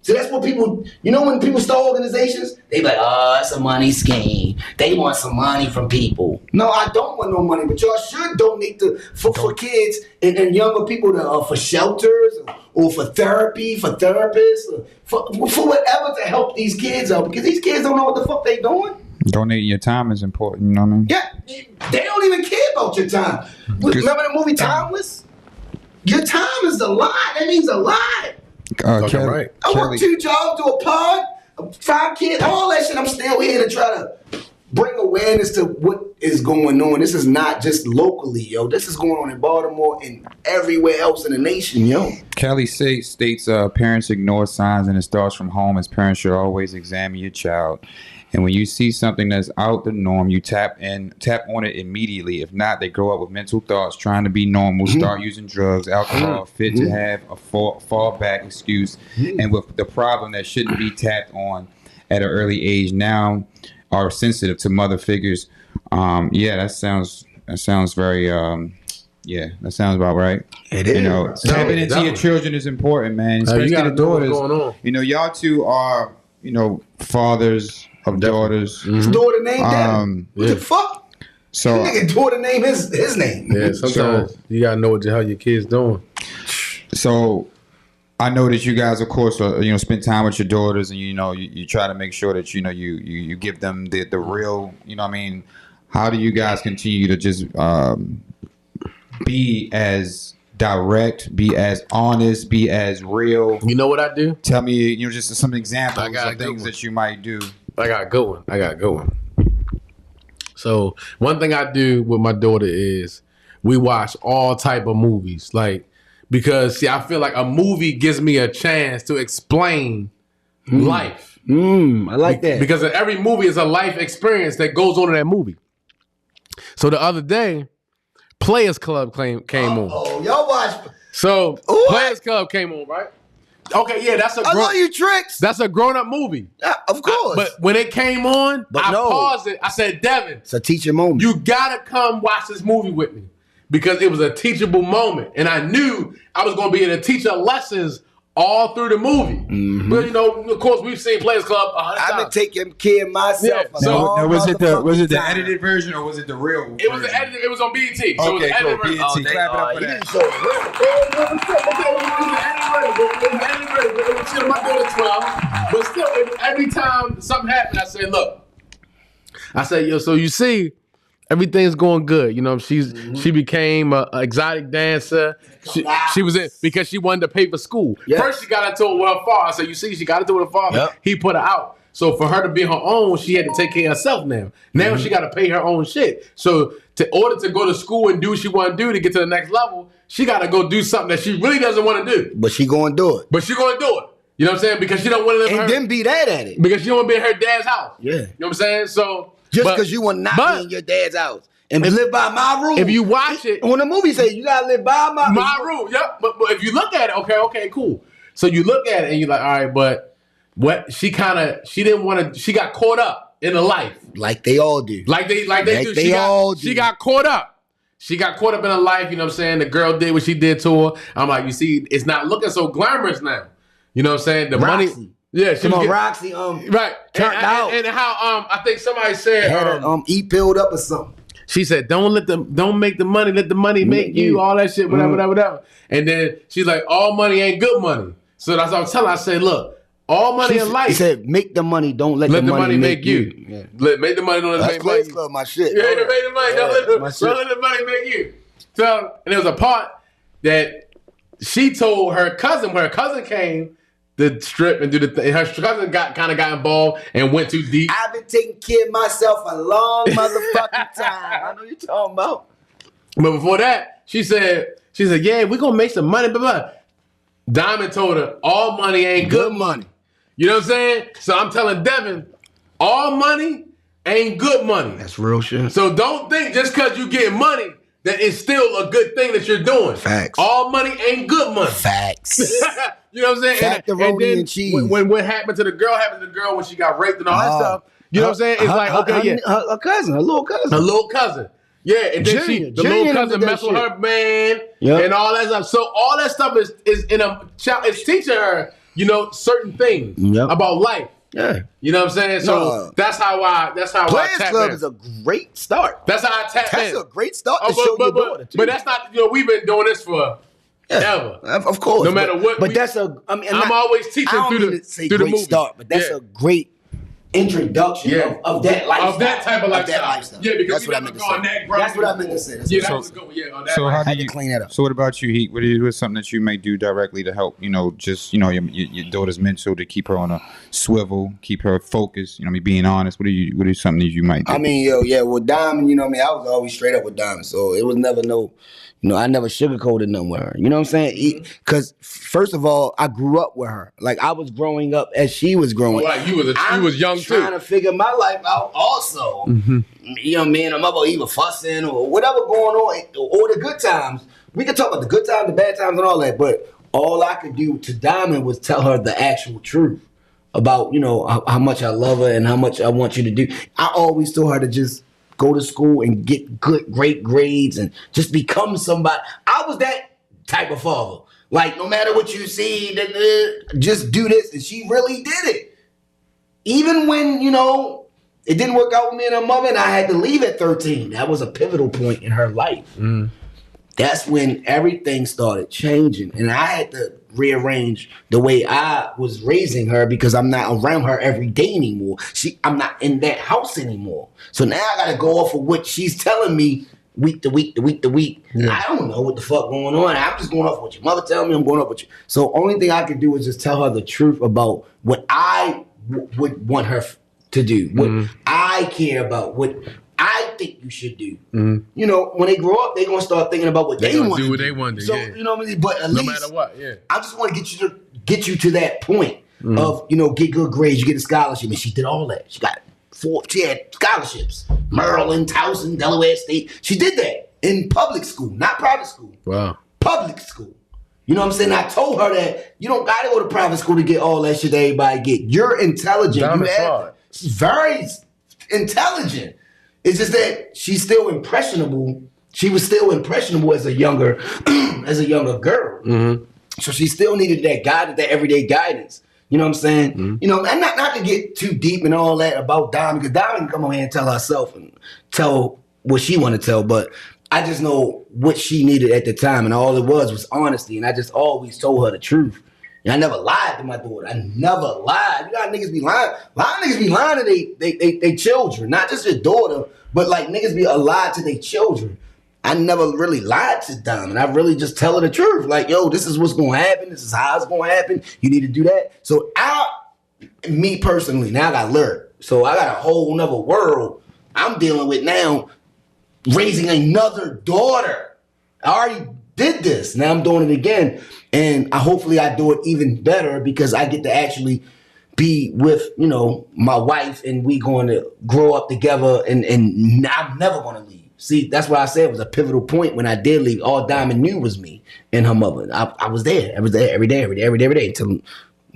So that's what people, when people start organizations, they be like, oh, it's a money scheme. They want some money from people. No, I don't want no money, but y'all should donate for kids and younger people for shelters or for therapy, for therapists, for whatever to help these kids out, because these kids don't know what the fuck they doing. Donating your time is important, you know what I mean? Yeah, they don't even care about your time. Remember the movie Timeless? Your time is a lot. That means a lot. Okay, right. I work 2 jobs, do a pod, 5 kids, all that shit. I'm still here to try to bring awareness to what is going on. This is not just locally, yo. This is going on in Baltimore and everywhere else in the nation, yo. Kelly states parents ignore signs and it starts from home, as parents should always examine your child. And when you see something that's out the norm, you tap on it immediately. If not, they grow up with mental thoughts, trying to be normal, start using drugs, alcohol, fit to have a fallback excuse, and with the problem that shouldn't be tapped on at an early age now are sensitive to mother figures. That sounds very that sounds about right. It is. Tapping into your children is important, man. Especially the daughters. Going on. Y'all two are fathers of daughters. His daughter named Devin. What the fuck? So nigga daughter name his name. Yeah, sometimes you gotta know how your kids doing. So I know that you guys, of course, spend time with your daughters, and you try to make sure that you give them the real. How do you guys continue to just be as direct, be as honest, be as real? You know what I do? Tell me, just some examples of things that you might do. I got a good one. So one thing I do with my daughter is we watch all type of movies, because I feel like a movie gives me a chance to explain life. I like that. Because every movie is a life experience that goes on in that movie. So the other day, Players Club came on. Oh, y'all watch. So Players Club came on, right? Okay, yeah, I know you tricks. That's a grown-up movie. Yeah, of course. But when it came on, I paused it. I said, Devin, it's a teacher moment. You gotta come watch this movie with me, because it was a teachable moment, and I knew I was gonna be able to teach her lessons all through the movie. But of course, we've seen Players Club 100 times. I've been taking care of myself. Yeah, so now, was it the edited version or was it the real version? It was the edited. It was on BET. So Okay, it was cool. the edited version. BET. Clap it up for You that. didn't show it. My daughter's 12, but still, every time something happened, I said, "Look," I said, "Yo, so you see, everything's going good. She became an exotic dancer. She was in because she wanted to pay for school. Yes. First, she got into it with her father. So you see, she got into it with her father. Yep. He put her out. So for her to be her own, she had to take care of herself now. Now she got to pay her own shit. So in order to go to school and do what she want to do to get to the next level, she got to go do something that she really doesn't want to do. But she gonna do it. But she going to do it. You know what I'm saying? Because she don't want to live in And her... then be that at it. Because she don't want to be in her dad's house. Yeah. You know what I'm saying? So... Just because you want not be in your dad's house. And live by my rules. If you watch it... When the movie say you got to live by my rule, yep. But if you look at it, okay, cool. So you look at it and you're like, all right, but what she didn't want to, she got caught up in the life. Like they all do. Like they do. They all do. She got caught up. She got caught up in her life, you know what I'm saying? The girl did what she did to her. I'm like, you see, it's not looking so glamorous now. You know what I'm saying? The Roxy. money. Yeah, she was Roxy, right. turned out. And how I think somebody said had her pilled up or something. She said, don't make the money, let the money make you, all that shit, whatever. And then she's like, all money ain't good money. So that's what I'm telling her. I said, look, all money in life. He said, make the money, don't let the money make you. Yeah. Make the money, don't let it make money. Club, my shit. Yeah, make the money, don't let the money make you. So, and there was a part that she told her cousin, when her cousin came to strip and do the thing, her cousin got involved and went too deep. I've been taking care of myself a long motherfucking time. I know you're talking about. But before that, she said, yeah, we're gonna make some money, blah, blah. Diamond told her, all money ain't good money. You know what I'm saying? So I'm telling Devin, all money ain't good money. That's real shit. So don't think just because you get money that it's still a good thing that you're doing. Facts. All money ain't good money. Facts. You know what I'm saying? Macaroni and cheese. When what happened to the girl when she got raped and all that stuff. You know what I'm saying? It's like, okay, yeah. Her cousin, her little cousin. Her little cousin. Yeah, and then the little cousin messed with her man and all that stuff. So all that stuff is in a child. It's teaching her, certain things about life. Yeah, you know what I'm saying. So that's how I Players tap Club in. is a great start. That's how I tap in. That's a great start to show your daughter too. But that's not. We've been doing this for ever. Of course, no matter what. But that's a. I mean, I'm always teaching through the movie. Start, but that's a great introduction of that lifestyle. Of that type of lifestyle. Yeah, because that's what I meant to say. That's what I meant to say. That was a good one. So how do you clean that up? So what about you, Heat? What is something that you may do directly to help, your daughter's mental, to keep her on a swivel, keep her focused, being honest? What is something that you might do? I mean, with Diamond, I was always straight up with Diamond. So it was never I never sugarcoated nothing with her. You know what I'm saying? Because first of all, I grew up with her. Like I was growing up as she was growing. Like you was young too. Trying to figure my life out also. Mm-hmm. Me and her mother either fussing or whatever going on, or the good times. We can talk about the good times, the bad times, and all that. But all I could do to Diamond was tell her the actual truth about how much I love her and how much I want you to do. I always told her to just go to school and get great grades and just become somebody. I was that type of father. Like, no matter what you see, just do this. And she really did it. Even when, it didn't work out with me and her mother and I had to leave at 13. That was a pivotal point in her life. Mm. That's when everything started changing. And I had to rearrange the way I was raising her because I'm not around her every day anymore. I'm not in that house anymore. So now I got to go off of what she's telling me week to week to week to week. Yeah. I don't know what the fuck going on. I'm just going off what your mother telling me. I'm going off what you. So only thing I could do is just tell her the truth about what I would want her to do, what I care about, what I think you should do. Mm-hmm. When they grow up, they're gonna start thinking about what they want to do. What they want to do. So you know what I mean. But at no least, matter what, I just want to get you to that point of get good grades, you get a scholarship, and she did all that. She had scholarships, Maryland, Towson, Delaware State. She did that in public school, not private school. Wow, public school. You know what I'm saying? I told her that you don't got to go to private school to get all that shit that everybody get. You're intelligent. She's very intelligent. It's just that she's still impressionable. She was still impressionable as a younger girl. Mm-hmm. So she still needed that guidance, that everyday guidance. You know what I'm saying? Mm-hmm. And not to get too deep and all that about Diamond, because Diamond can come on here and tell herself and tell what she want to tell, but I just know what she needed at the time, and all it was honesty, and I just always told her the truth. And I never lied to my daughter. I never lied. You know how niggas be lying? A lot of niggas be lying to they children, not just your daughter, but like niggas be lied to their children. I never really lied to Diamond. I really just tell her the truth. Like, yo, this is what's going to happen. This is how it's going to happen. You need to do that. So me personally, now I got Lyric. So I got a whole nother world I'm dealing with now, raising another daughter. I already did this. Now I'm doing it again. And hopefully I do it even better because I get to actually be with, my wife, and we going to grow up together, and I'm never going to leave. See, that's why I said it was a pivotal point when I did leave. All Diamond knew was me and her mother. I was there every day until me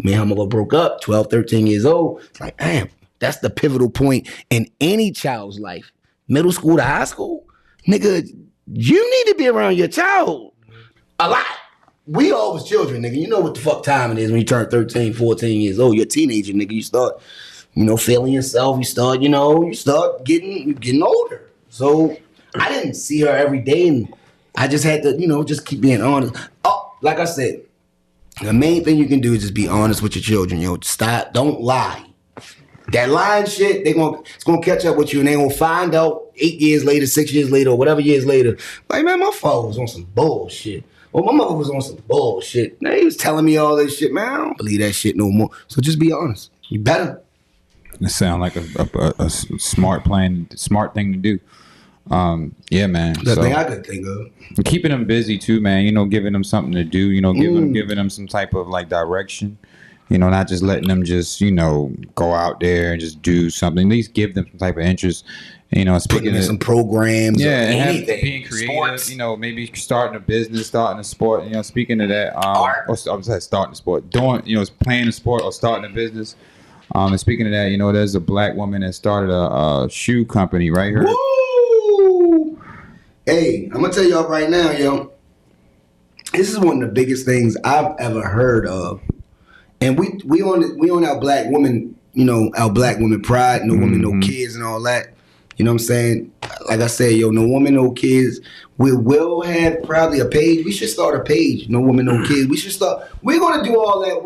and her mother broke up, 12, 13 years old. It's like, damn, that's the pivotal point in any child's life. Middle school to high school, nigga, you need to be around your child a lot. We all was children, nigga. You know what the fuck time it is when you turn 13, 14 years old. You're a teenager, nigga. You start, feeling yourself. You start, getting older. So I didn't see her every day, and I just had to, just keep being honest. Oh, like I said, The main thing you can do is just be honest with your children, yo. Stop. Don't lie. That lying shit, it's gonna catch up with you, and they gonna find out 8 years later, 6 years later, or whatever years later. Like, man, my father was on some bullshit. Or my mother was on some bullshit. Now he was telling me all this shit, man. I don't believe that shit no more. So just be honest. You better. It sounds like a smart thing to do. Yeah, man. The thing I could think of. Keeping them busy too, man. You know, giving them something to do. You know, giving them some type of like direction. You know, not just letting them just, you know, go out there and just do something. At least give them some type of interest. You know, speaking of some programs, yeah, or and anything, being creative. sports. You know, maybe starting a business, starting a sport. You know, speaking of that, Art. or I was saying starting a sport, doing, you know, playing a sport or starting a business. And speaking of that, you know, there's a black woman that started a shoe company right here. Woo! Hey, I'm gonna tell y'all right now, yo. This is one of the biggest things I've ever heard of. And we on our black women, you know, our black women pride, no women, no kids, and all that. You know what I'm saying? Like I said, yo, no woman, no kids. We will have probably a page. We should start a page. No woman, no kids. We should start. We're gonna do all that.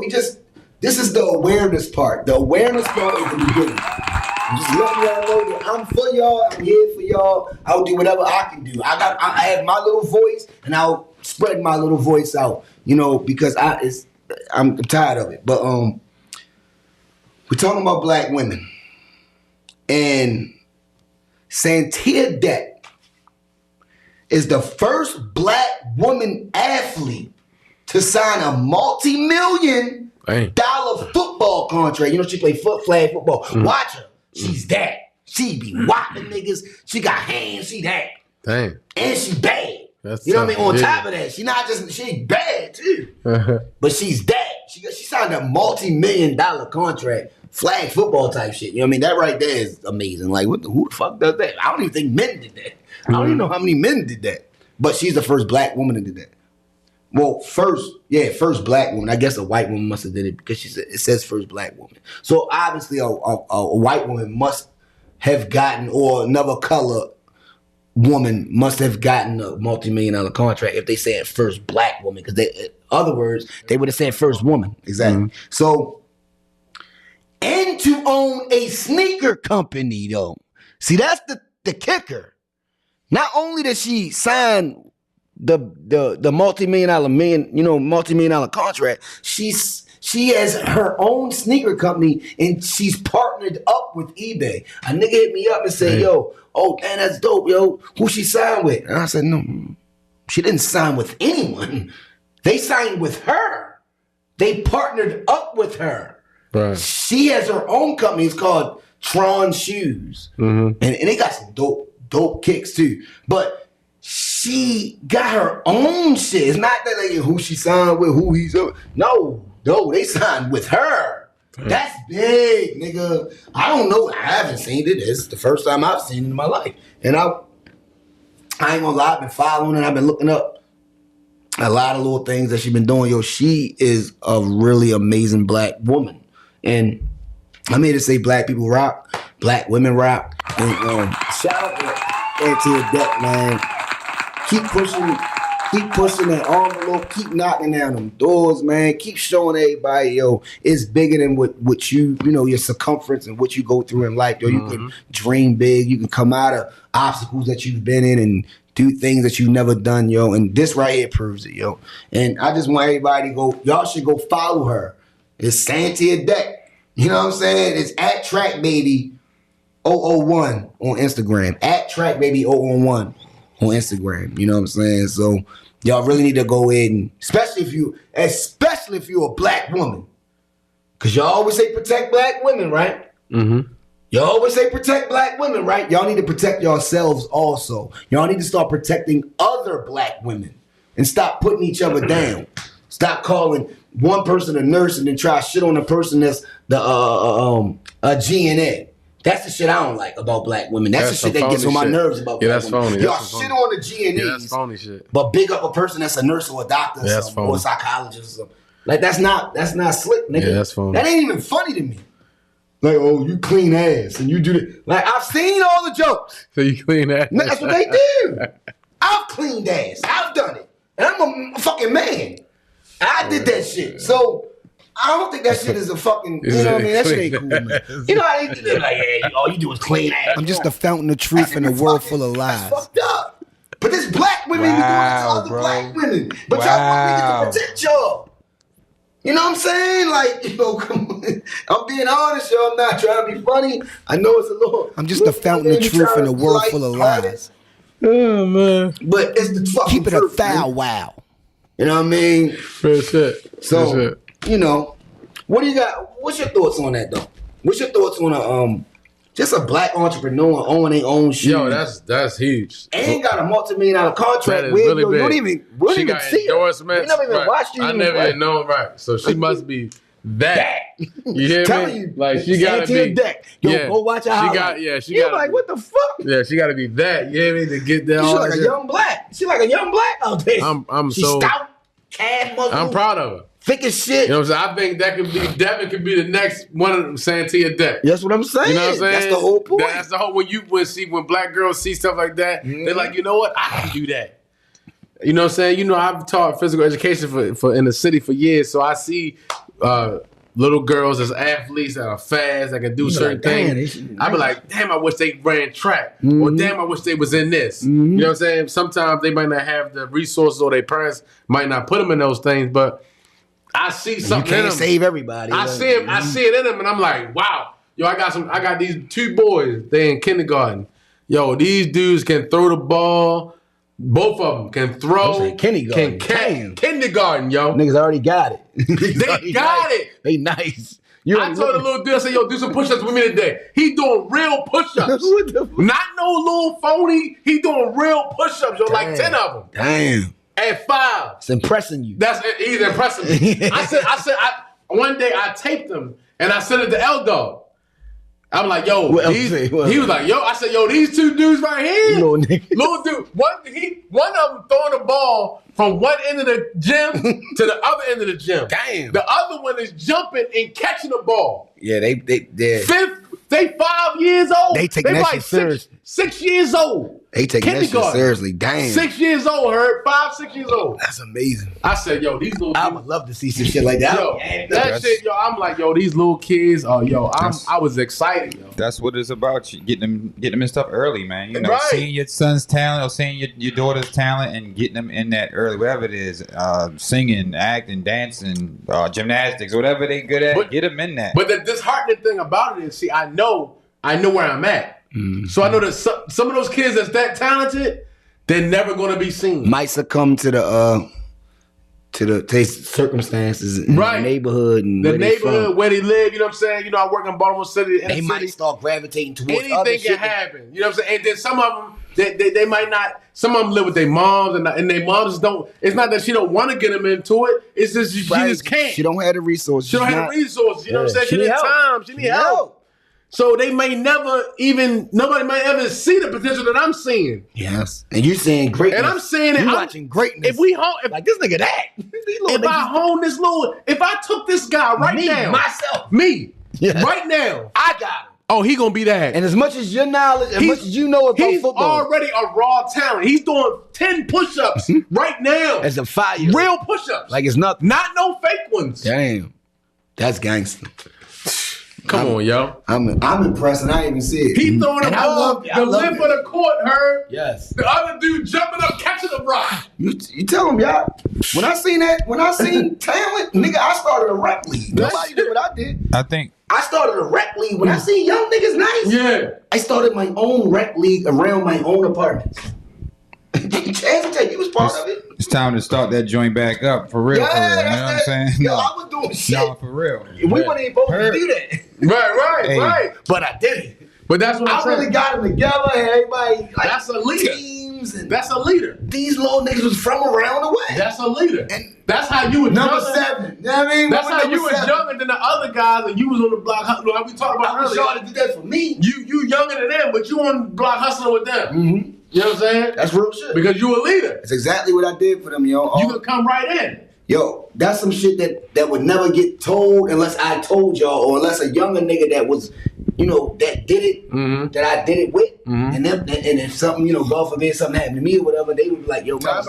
This is the awareness part. The awareness part is the beginning. I'm just letting y'all know that I'm for y'all. I'm here for y'all. I'll do whatever I can do. I have my little voice, and I'll spread my little voice out. You know, because I'm tired of it. But we're talking about black women. And Santia Deck is the first black woman athlete to sign a multi-million-dollar football contract. You know, she played flag football. Watch her. She's that. She be whopping niggas. She got hands. She that. Dang. And she bad. That's you know what I mean? On yeah. top of that, she bad too. But she's that. She signed a multi-million-dollar contract, flag football type shit. You know what I mean? That right there is amazing. Like, who the fuck does that? I don't even think men did that. I don't even know how many men did that. But she's the first black woman to do that. Well, first black woman. I guess a white woman must have did it because it says first black woman. So obviously a white woman must have gotten, or another color woman must have gotten a multi-million-dollar contract if they said first black woman, because in other words, they would have said first woman. Exactly. So, and to own a sneaker company though. See, that's the kicker. Not only did she sign the multi-million-dollar contract, she has her own sneaker company, and she's partnered up with eBay. A nigga hit me up and said, yo, oh, man, that's dope, yo. Who she signed with? And I said, no, she didn't sign with anyone. They signed with her. They partnered up with her. Right. She has her own company. It's called Tron Shoes. And they got some dope kicks, too. But she got her own shit. It's not that like who she signed with, who he's up. No, they signed with her. That's big, nigga. I don't know. I haven't seen it. It's the first time I've seen it in my life. And I ain't gonna lie, I've been following her. I've been looking up a lot of little things that she's been doing. Yo, she is a really amazing black woman. And I'm here to say black people rock, black women rock. And shout out to Santia Deck, man. Keep pushing that envelope, keep knocking down them doors, man. Keep showing everybody, yo, it's bigger than what you know, your circumference and what you go through in life, yo. You can dream big, you can come out of obstacles that you've been in and do things that you've never done, yo. And this right here proves it, yo. And I just want everybody to go, y'all should go follow her. It's Santia Deck. You know what I'm saying? It's at TrackBaby001 on Instagram. At TrackBaby001 on Instagram. You know what I'm saying? So y'all really need to go in, and especially if you're a black woman. Cause y'all always say protect black women, right? Y'all always say protect black women, right? Y'all need to protect yourselves also. Y'all need to start protecting other black women and stop putting each other down. Stop calling one person a nurse and then try shit on the person that's a GNA. That's the shit I don't like about black women. That's the shit that gets on my nerves about black women. Phony. Y'all shit on the GNAs, that's phony shit. but big up a person that's a nurse or a doctor or, or a psychologist or something. Like that's not slick, nigga. Yeah, that's phony. That ain't even funny to me. Like, oh, you clean ass and you do that. Like, I've seen all the jokes. So you clean ass? That's what they do. I've cleaned ass. I've done it. And I'm a fucking man. I did that shit. So I don't think that shit is a fucking, you know what I mean? That shit ain't cool, man. You know how they do like, yeah, all you do is clean ass. I'm just a fountain of truth in a world full of lies. That's fucked up. But this black women be doing it to other black women. But y'all want niggas to protect y'all. You know what I'm saying? Like, you know, come on. I'm being honest, y'all. I'm not trying to be funny. I know it's a little. I'm just a fountain of truth in a world full of lies. Oh man. But it's the fucking Keep it a truth, foul man. wow. You know what I mean? Fair shit. So, you know, what do you got? What's your thoughts on that, though? What's your thoughts on just a black entrepreneur owning their own shit? Yo, that's huge. Ain't got a multi-million-dollar contract That is with really you. big. Don't even She got see it. endorsements. We never even right. watched you. I never even know, right? So she must be that. You hear Telling me? you, Like she gotta Santana be. Deck. Yo, go watch her She highlight. got. Yeah, she You're got. like, what the fuck? Yeah, she got to be that. You hear me? To get that. She all like that a shit. young black. She like a young black out there. I'm She's so. stout, calf muscle. I'm proud of her. Thick as shit. You know what I'm saying? I think that could be Devin could be the next one of them Santana Deck. That's what I'm saying. You know what I'm saying? That's the whole point. That's the whole when black girls see stuff like that, they're like, you know what? I can do that. You know what I'm saying? You know, I've taught physical education for in the city for years, so I see little girls as athletes that are fast, that can do certain things. I be like, damn, I wish they ran track, or damn, I wish they was in this. You know what I'm saying? Sometimes they might not have the resources, or their parents might not put them in those things, but I see something you in can't them. save everybody. I see it. I see it in them, and I'm like, wow. Yo, I got these two boys. They in kindergarten. Yo, these dudes can throw the ball. Both of them can throw. Kindergarten. Kindergarten, yo. Niggas already got it. They got it. They nice. I told the little dude, I said, yo, do some push-ups with me today. He doing real push-ups. What the fuck? Not no little phony. He doing real push-ups, yo, like 10 of them. Damn. At 5. It's impressing you. He's impressing me. One day I taped him and I sent it to L-Dog. I'm like, yo, he was like, yo, I said, yo, these two dudes right here. Little niggas. Little dude. One of them throwing the ball from one end of the gym to the other end of the gym. Damn. The other one is jumping and catching the ball. Yeah, they're They 5 years old. They taking that like shit serious. 6 years old. They taking that shit seriously. Damn. 6 years old, Herb. 5, 6 years old. That's amazing. I said, yo, these little I dudes. would love to see some shit like that. Yo, that shit, yo, I'm like, yo, these little kids, I was excited, yo. That's what it's about. You getting them in stuff early, man. You know, Right. seeing your son's talent or seeing your daughter's talent and getting them in that early, whatever it is, singing, acting, dancing, gymnastics, whatever they good at, get them in that. But the disheartening thing about it is, see, I know where I'm at. So I know that some of those kids that's that talented, they're never going to be seen. Might succumb to the circumstances in the neighborhood and the neighborhood where they live. You know what I'm saying? You know, I work in Baltimore City. They might start gravitating towards anything other can happen. You know what I'm saying? And then some of them, they might not. Some of them live with their moms, and their moms don't. It's not that she don't want to get them into it. It's just she just can't. She don't have the resources. She don't have the resources. You know what I'm saying? She need time. She need help. So they may nobody might ever see the potential that I'm seeing. Yes. And you're saying greatness. And I'm saying you're watching greatness. If we hone, like this nigga that. If I took this guy right now. Right now. I got him. Oh, he gonna be that. And as much as your knowledge, as much as you know about he's football. He's already a raw talent. He's doing 10 push-ups right now. As a 5 Real push-ups. Like it's nothing. Not no fake ones. Damn. That's gangster. Come on, yo. I'm impressed, and I didn't even see it. He throwing the ball, the lip of the court, Herb. Yes. The other dude jumping up, catching the rock. You tell him, y'all. When I seen talent, nigga, I started a rap league. Nobody did what I did. I started a rap league. When I seen young niggas nice, yeah, I started my own rap league around my own apartments. Chance, you was part of it. It's time to start that joint back up for real. You know what I'm saying? Yo, I was doing shit. No, for real. We weren't even supposed to do that. Right. But I did it. But that's what I'm saying. I really got them together. And everybody, like, that's a leader. Teams and that's a leader. These little niggas was from around the way. That's a leader. And that's how you was number 7. You know what I mean? That's how you was younger than the other guys, and you was on the block hustling. Like we talked about earlier. I was to do that for me. You younger than them, but you on the block hustling with them. Mm-hmm. You know what I'm saying? That's real shit. Because you a leader. That's exactly what I did for them, yo. You could come right in. Yo, that's some shit that would never get told unless I told y'all, or unless a younger nigga that was that did it, that I did it with, and if something, God forbid something happened to me or whatever, they would be like, yo, man,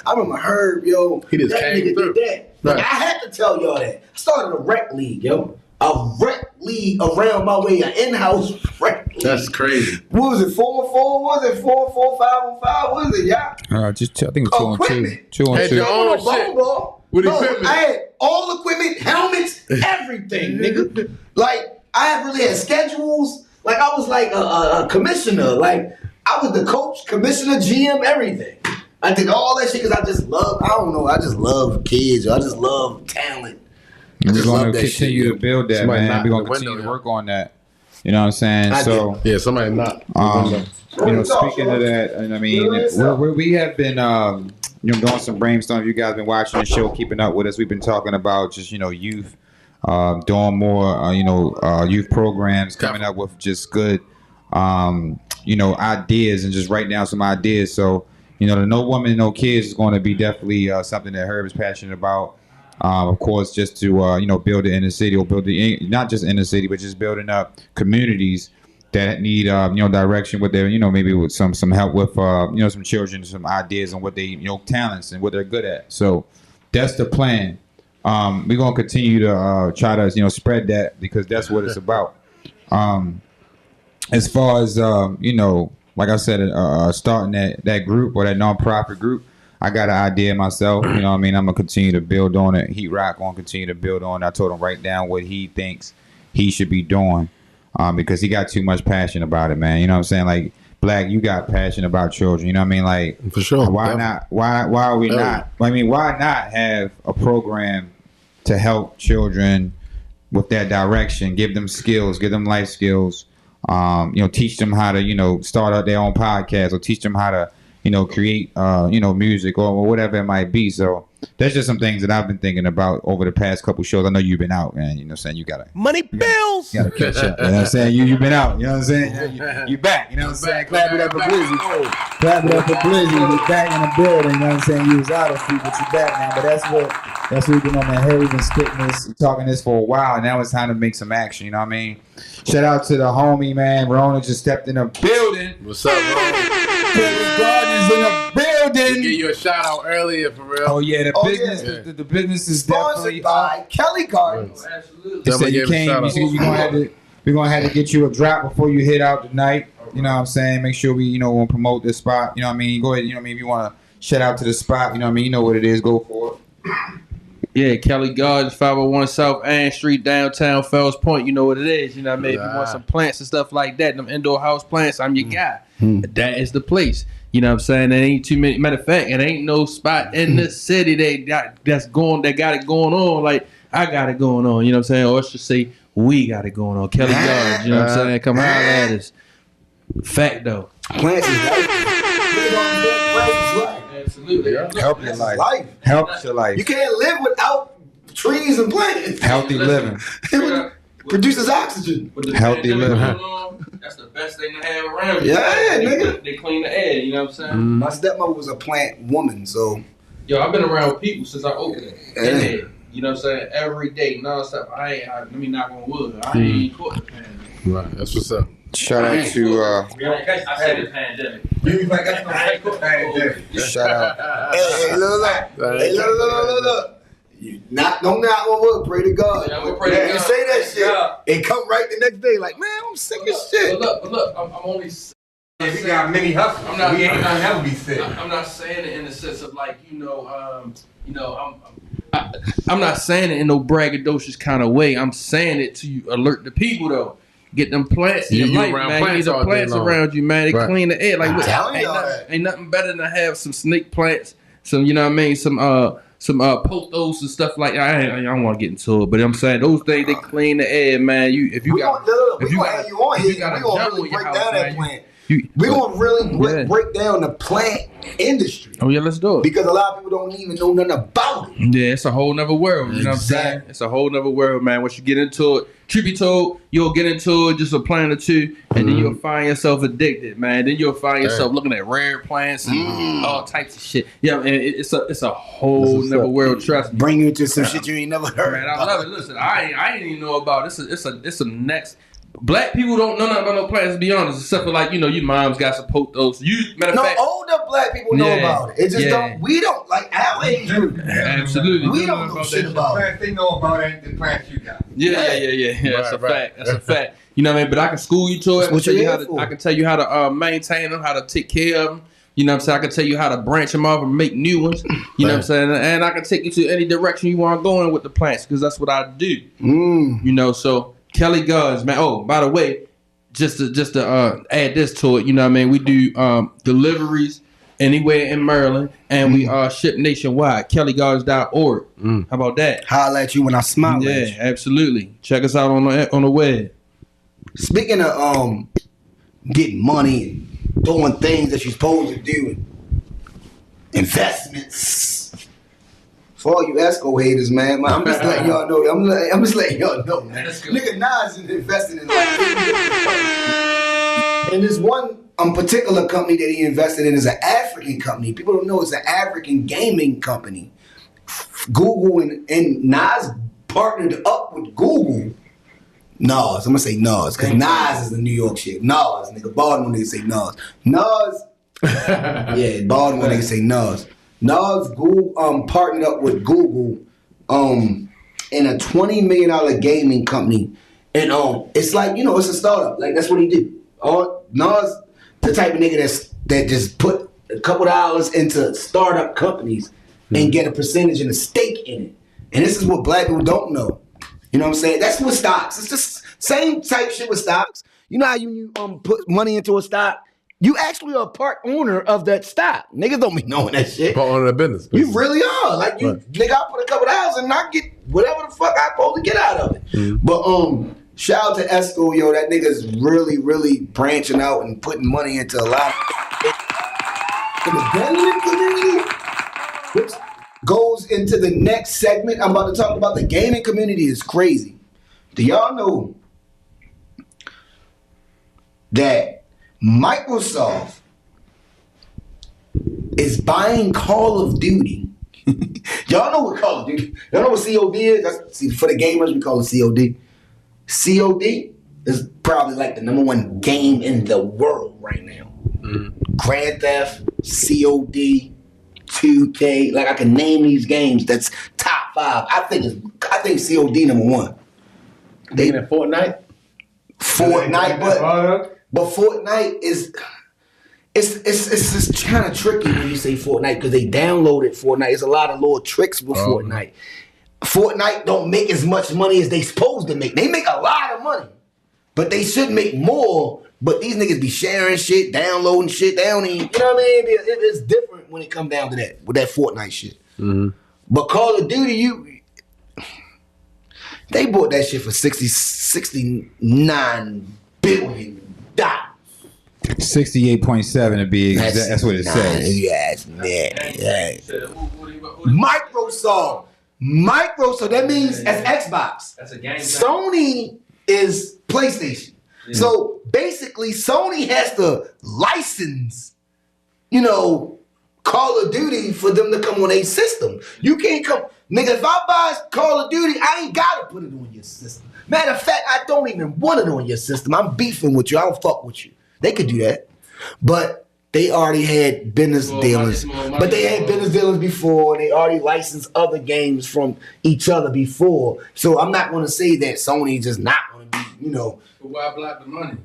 I remember Herb, yo, He just that came nigga through. did that. Right. Like, I had to tell y'all that. I started a rec league, yo. A rec league around my way, an in-house rec league. That's crazy. What was it, 4-4? What was it, 4-4, 5-on-5? What was it, y'all? I think 2 on 2. Equipment. 2 on Had 2. your own No, shit. ball. With No, equipment. I had all equipment, helmets, everything, nigga. Like, I really had schedules. Like, I was like a commissioner. Like, I was the coach, commissioner, GM, everything. I did all that shit because I just love kids. I just love talent. We're just going love to that continue shit, to build that, Somebody man. knocked We're going the to continue window, to work on that. You know what I'm saying? I So, Yeah, somebody knocked. speaking of that, and I mean, we have been, doing some brainstorming. You guys been watching the show, keeping up with us. We've been talking about just, youth, doing more, youth programs, coming up with just good, ideas and just write down some ideas. So, the No Woman, No Kids is going to be definitely something that Herb is passionate about. Of course, just to build the inner city, or build not just inner city, but just building up communities that need direction with their maybe with some help with some children, some ideas on what they talents and what they're good at. So that's the plan. We're gonna continue to try to spread that, because that's what it's about. As far as like I said, starting that group or that nonprofit group, I got an idea myself. I'm gonna continue to build on it. Heat Rock gonna continue to build on it. I told him write down what he thinks he should be doing, because he got too much passion about it, man. You know what I'm saying? Like, Black, you got passion about children. You know what I mean? Like, For sure. Why not? Why are we not? I mean, why not have a program to help children with that direction? Give them skills, give them life skills. Teach them how to start out their own podcast, or teach them how to create music or whatever it might be. So that's just some things that I've been thinking about over the past couple shows. I know you've been out, man. You gotta Money bills. You gotta catch up. You know what I'm saying? You've been out. You know what I'm saying? You back. You know what I'm saying? Clap it up for Blizzy. Clap it up for Blizzy. You back in the building. You know what I'm saying? You was out of feet, but you back now. But that's what we've been on, man. Hey, we've been spitting this, talking this for a while, and now it's time to make some action. You know what I mean? Shout out to the homie, man. Rona just stepped in the building. What's up, bro? Gardens in the building. Give you a shout out earlier, for real. Oh yeah, business- yeah. The business is Sponsored definitely by Kelly Gardens. They said Definitely you give a came. shout You out. said we're gonna have to get you a drop before you hit out tonight. You know what I'm saying? Make sure we gonna promote this spot. You know what I mean? Go ahead. You know what I mean? If you wanna shout out to the spot, you know what I mean? You know what it is. Go for it. Yeah, Kelly Gardens, 501 South Ann Street, downtown Fells Point. You know what it is. You know what I mean? If you want some plants and stuff like that, them indoor house plants, I'm your guy. That is the place. You know what I'm saying? There ain't too many. Matter of fact, it ain't no spot in the city that got it going on like I got it going on. You know what I'm saying? Or let's just say we got it going on. Kelly Gardens, you know what I'm saying? Come holler at us. Fact though. Plants is life. Plants is life. Absolutely. Help your life. Life. Help your life. You can't live without trees and plants. Healthy living. It produces oxygen. With the Healthy pandemic living. going on, that's the best thing to have around you. Yeah, nigga. They clean the air, you know what I'm saying? My stepmother was a plant woman, so Yo, I've been around people since I opened it. In there. You know what I'm saying? Every day, nonstop. Let me knock on wood. I ain't caught the pandemic. Right, that's what's up. Shout out to I said the pandemic. shout out. hey, look. You don't knock on wood, pray to God. Yeah, I'm gonna pray to You God. say that shit Yeah. and come right the next day like, man, I'm sick as shit. But look, I'm only. We got many hustles. I'm not- We ain't gonna never be sick. I'm not saying it in the sense of like I'm not saying it in no braggadocious kind of way. I'm saying it to alert the people though. Get them plants in You your life, around man. plants Get all the day plants long. around you, man. They Right. clean the air. Like I'm telling y'all ain't nothing better than to have some snake plants, some you know what I mean, some pothos and stuff like that. I don't want to get into it, but I'm saying those things they clean the air, man. If you We got gonna have you on here. We got a gonna jungle really in your break house, down that man, plant. you We gonna really Yeah. break down the plant industry oh yeah, let's do it. because a lot of people don't even know nothing about it. Yeah, it's a whole nother world. You know what I'm saying? Exactly. It's a whole nother world, man. Once you get into it, truth be told, you'll get into it just a plant or two, and then you'll find yourself addicted, man. Then you'll find yourself looking at rare plants and all types of shit. Yeah, and it's a whole nother world. Trust me, Bring you to some shit you ain't never heard. man. I love it. Listen, I ain't even know about this. It's a next Black people don't know nothing about no plants, to be honest, except for like, your mom's got some potos. Matter of fact, older black people know about it. It just don't. We don't like our age group. Absolutely, we don't know shit about it. Plants they know about it, the plants you got. Yeah. That's a fact. That's a fact. You know what I mean? But I can school you to it. I can tell you how to maintain them, how to take care of them. You know what I'm saying? I can tell you how to branch them off and make new ones. You know what I'm saying? And I can take you to any direction you want to go in with the plants because that's what I do. So Kelly Gods, man. Oh, by the way, just to add this to it, you know what I mean? We do deliveries anywhere in Maryland, and we ship nationwide. KellyGods.org. How about that? Holla at you when I smile at you. Yeah, absolutely. Check us out on the web. Speaking of getting money and doing things that you're supposed to do, investments. For all you Esco haters, man, I'm just letting y'all know. I'm just letting y'all know, man. Nigga Nas is investing in like 8 different companies. And this one particular company that he invested in is an African company. People don't know it's an African gaming company. Google and Nas partnered up with Google. Nas, I'm gonna say Nas, because Nas is the New York shit. Nas, nigga, Baltimore nigga say Nas. Nas, yeah, Baltimore nigga say Nas. Nas Google partnered up with Google in a $20 million gaming company. And it's like, it's a startup. Like that's what he do. Nas, the type of nigga that just put a couple dollars into startup companies and get a percentage and a stake in it. And this is what black people don't know. You know what I'm saying? That's with stocks. It's just same type shit with stocks. You know how you put money into a stock? You actually are a part owner of that stock. Niggas don't be knowing that shit. Part owner of the business. You really are. Like nigga, I put a couple dollars and I get whatever the fuck I'm supposed to get out of it. But shout out to Esco, yo. That nigga's really, really branching out and putting money into a lot in the gaming community, which goes into the next segment. I'm about to talk about the gaming community is crazy. Do y'all know that Microsoft is buying Call of Duty? Y'all know what Call of Duty? Y'all know what COD is? For the gamers, we call it COD. COD is probably like the #1 game in the world right now. Grand Theft, COD, 2K. Like I can name these games. That's top 5. I think COD #1. They in Fortnite, but Fortnite is it's kind of tricky when you say Fortnite because they downloaded Fortnite. There's a lot of little tricks with Fortnite. Fortnite don't make as much money as they supposed to make. They make a lot of money, but they should make more. But these niggas be sharing shit, downloading shit. They don't even, you know what I mean? It's different when it come down to that with that Fortnite shit. But Call of Duty, they bought that shit for $69 billion. 68.7 to be exact. That's what it says. Yes, man. Microsoft. That means as Xbox. That's a game. Sony is PlayStation. So basically, Sony has to license, Call of Duty for them to come on a system. You can't come, nigga. If I buy Call of Duty, I ain't gotta put it on your system. Matter of fact, I don't even want it on your system. I'm beefing with you. I don't fuck with you. They could do that, but they already had business dealings. But they had business dealings before. They already licensed other games from each other before. So I'm not going to say that Sony just not going to be, But why block the money?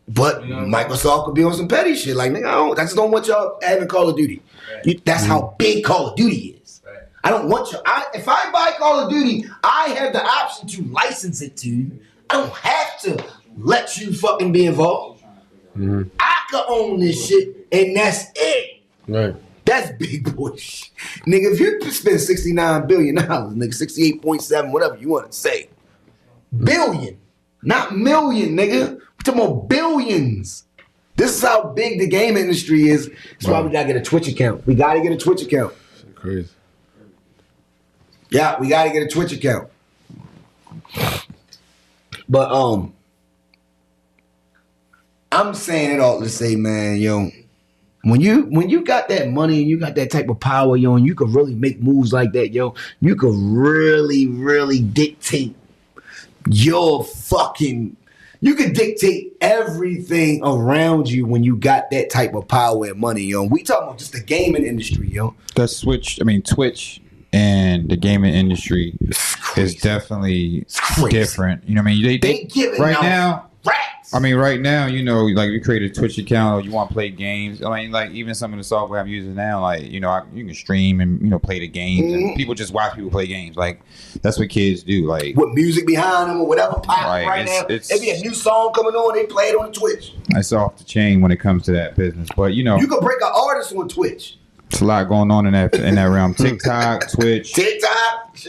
But Microsoft could be on some petty shit. Like, nigga, I just don't want y'all having Call of Duty. Right. That's how big Call of Duty is. Right. I don't want you. If I buy Call of Duty, I have the option to license it to you. I don't have to let you fucking be involved. I could own this shit, and that's it. Right. That's big boy shit. Nigga, if you spend $69 billion, nigga, 68.7, whatever you want to say. Billion. Not million, nigga. We're talking about billions. This is how big the game industry is. That's why we gotta get a Twitch account. We gotta get a Twitch account. Crazy. Yeah, we gotta get a Twitch account. But I'm saying it all to say, man, when you got that money and you got that type of power, and you could really make moves like that, you could really, really dictate you can dictate everything around you when you got that type of power and money, yo. We talking about just the gaming industry, yo. Twitch and the gaming industry is definitely different. You know what I mean? They giving right out now. rats. I mean, right now, you know, like you create a Twitch account or you want to play games. I mean, like even some of the software I'm using now, like, you know, you can stream and, you know, play the games and people just watch people play games. Like that's what kids do. Like with music behind them or whatever popping right now. it's There be a new song coming on, they play it on Twitch. It's off the chain when it comes to that business. But you know, You can break an artist on Twitch. it's a lot going on in that realm. TikTok, Twitch, shit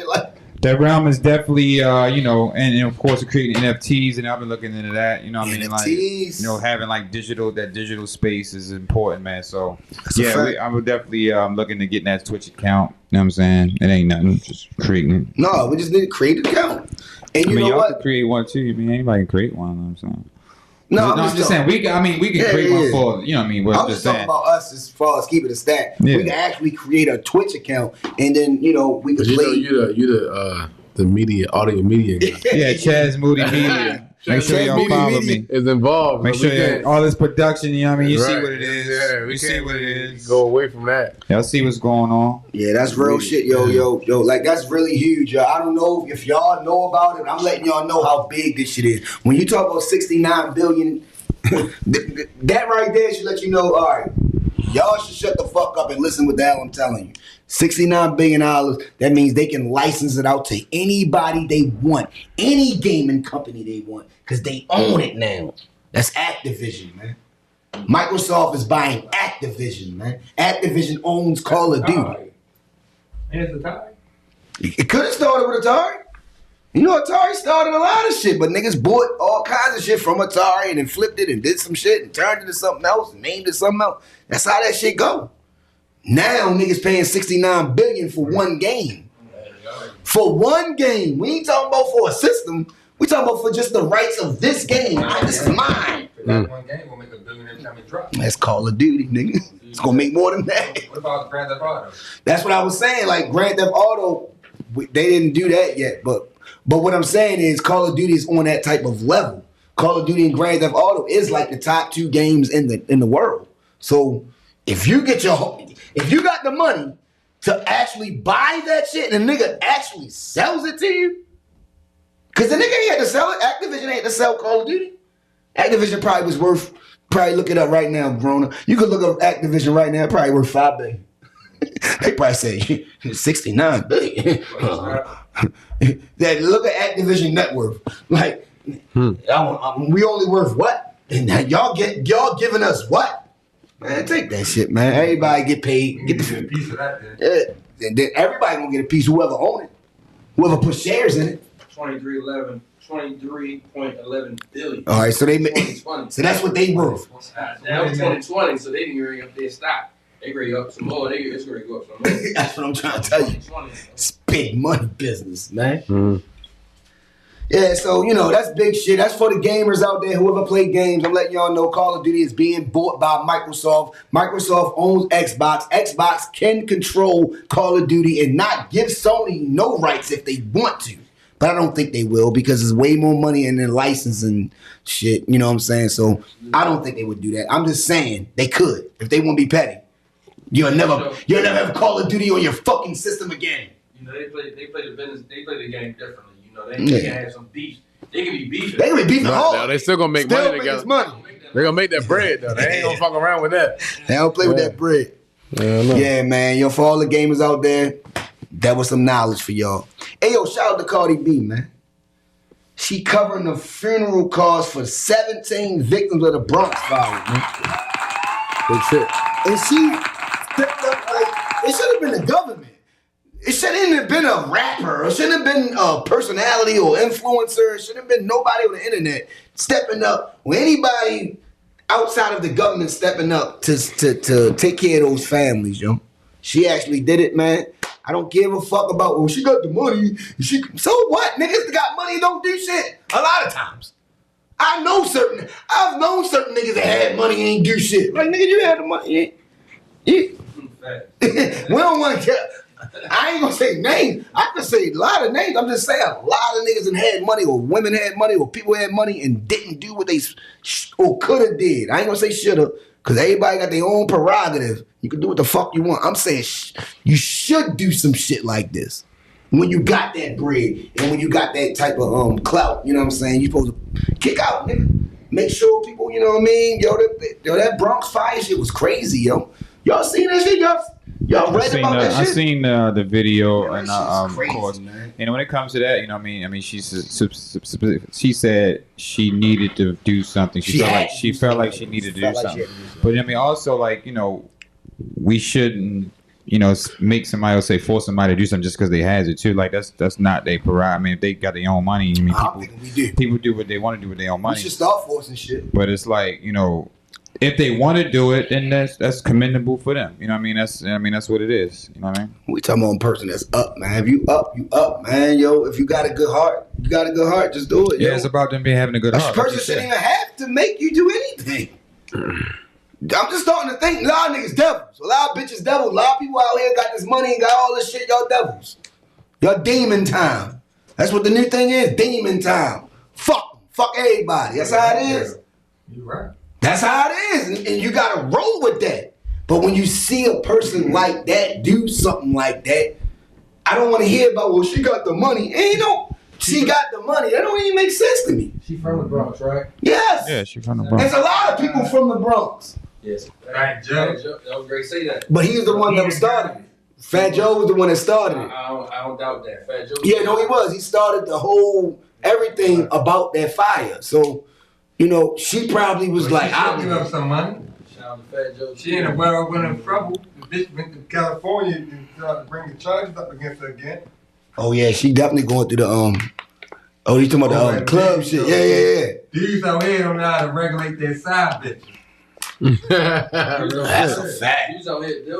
like that realm is definitely, you know, and of course creating NFTs, and I've been looking into that. You know what I mean? Like, you know, having like digital space is important, man. So I would definitely looking to get in that Twitch account. You know what I'm saying? It ain't nothing, just creating it. No, we just need to create an account. And I you mean, know y'all what? could create one too. I mean, anybody can create one. You know what I'm saying? No, I'm just saying we can create one for, you know what I mean? We're I'm just talking about us as far as keeping it stat. Yeah. We can actually create a Twitch account and then, you know, we can play. You the media, audio media guy. Yeah, Chaz Moody Media. Make sure y'all follow me. Is involved. Make sure all this production, you know what I mean? You see Right. what it is. Yeah, we you see can't what it is. go away from that. Y'all see what's going on. Yeah, that's real shit, yo. Like, that's really huge, yo. I don't know if y'all know about it. I'm letting y'all know how big this shit is. When you talk about 69 billion, that right there should let you know, all right, y'all should shut the fuck up and listen what the hell I'm telling you. $69 billion, that means they can license it out to anybody they want, any gaming company they want, because they own it now. That's Activision, man. Microsoft is buying Activision, man. Activision owns Call of Duty. Here's the tie. It could have started with Atari. You know, Atari started a lot of shit, but niggas bought all kinds of shit from Atari and then flipped it and did some shit and turned it to something else and named it something else. That's how that shit go. Now niggas paying $69 billion for one game. For one game. We ain't talking about for a system. We talking about for just the rights of this game. This is mine. That one game will make $1 billion every time it drops. That's Call of Duty, nigga. It's gonna make more than that. What about Grand Theft Auto? That's what I was saying. Like Grand Theft Auto, they didn't do that yet. But what I'm saying is Call of Duty is on that type of level. Call of Duty and Grand Theft Auto is like the top 2 games in the world. So if you got the money to actually buy that shit and the nigga actually sells it to you, because the nigga ain't had to sell it. Activision ain't had to sell Call of Duty. Activision probably was worth, look it up right now, Brona. You could look up Activision right now, probably worth $5 billion. They probably say 69 billion. That look at Activision net worth. Like, we only worth what? And y'all giving us what? Man, take that shit, man. Everybody get paid. Get the piece of that. yeah. And then everybody gonna get a piece. Whoever own it, whoever put shares in it. 23.11 billion. All right, so they 2020. so that's what they worth. That was 2020, so they didn't really up their stock. They grade up some more. It's going to go up some more. That's what I'm trying to tell you. 2020. It's big money business, man. Yeah, so, you know, that's big shit. That's for the gamers out there, whoever play games. I'm letting y'all know Call of Duty is being bought by Microsoft. Microsoft owns Xbox. Xbox can control Call of Duty and not give Sony no rights if they want to. But I don't think they will because there's way more money in their licensing shit. You know what I'm saying? So I don't think they would do that. I'm just saying they could if they want to be petty. You'll never have Call of Duty on your fucking system again. You know, they play the game differently. You know, they can have some beef. They can be beefing. They can be beefing hard. No, they still gonna make money together. They're gonna make that bread though. They ain't gonna fuck around with that. They don't play with that bread. Yeah, man. Yo, for all the gamers out there, that was some knowledge for y'all. Hey, yo, shout out to Cardi B, man. She covering the funeral costs for 17 victims of the Bronx fire, man. Good shit. And she stepped up like, it should have been the government. It shouldn't have been a rapper. It shouldn't have been a personality or influencer. It shouldn't have been nobody on the internet stepping up. Or anybody outside of the government stepping up to take care of those families, yo. She actually did it, man. I don't give a fuck about, she got the money. So what? Niggas got money don't do shit. A lot of times. I've known certain niggas that had money and ain't do shit. Like, nigga, you had the money. We don't want to care. I ain't gonna say names. I can say a lot of names. I'm just saying a lot of niggas had money, or women had money, or people had money and didn't do what they or could have did. I ain't gonna say should have, because everybody got their own prerogative. You can do what the fuck you want. I'm saying you should do some shit like this when you got that bread and when you got that type of clout. You know what I'm saying? You supposed to kick out, nigga. Make sure people, you know what I mean? Yo, that Bronx fire shit was crazy, yo. Y'all seen that shit? Y'all read about that shit? I seen the video, and crazy, of course, man. and when it comes to that, you know what I mean? I mean, she said she needed to do something. She felt like she needed to do something. But I mean, also, like, you know, we shouldn't, you know, make somebody else say force somebody to do something just because they has it too. Like that's not their prerogative. I mean, if they got their own money, I mean, people do what they want to do with their own money. We should start forcing shit. But it's like, you know, if they want to do it, then that's commendable for them. You know what I mean? That's what it is. You know what I mean? We talking about a person that's up, man. If you up, man, yo. If you got a good heart, just do it. Yeah, yo. It's about them having a good heart. A person shouldn't even have to make you do anything. I'm just starting to think a lot of niggas devils. A lot of bitches devils. A lot of people out here got this money and got all this shit. Y'all devils. Y'all demon time. That's what the new thing is. Demon time. Fuck everybody. That's how it is. You're right. That's how it is. And you gotta roll with that. But when you see a person like that do something like that, I don't want to hear about, well, she got the money. Ain't no, she got the money. That don't even make sense to me. She from the Bronx, right? Yes. Yeah, she from the Bronx. There's a lot of people from the Bronx. Yes. Right, Joe. That was great to say that. But he was the one that started it. Fat Joe was the one that started it. I don't doubt that. Fat Joe. Yeah, no, he was. He started the whole, everything about that fire. So, you know, she probably was like, I'll give up some money. Shout out to Fat Joe. She in a well went in trouble. The bitch went to California and tried to bring the charges up against her again. Oh yeah, she definitely going through the oh, you talking about the club shit. Yeah. Dudes out here don't know how to regulate their side bitches. That's a fact. They was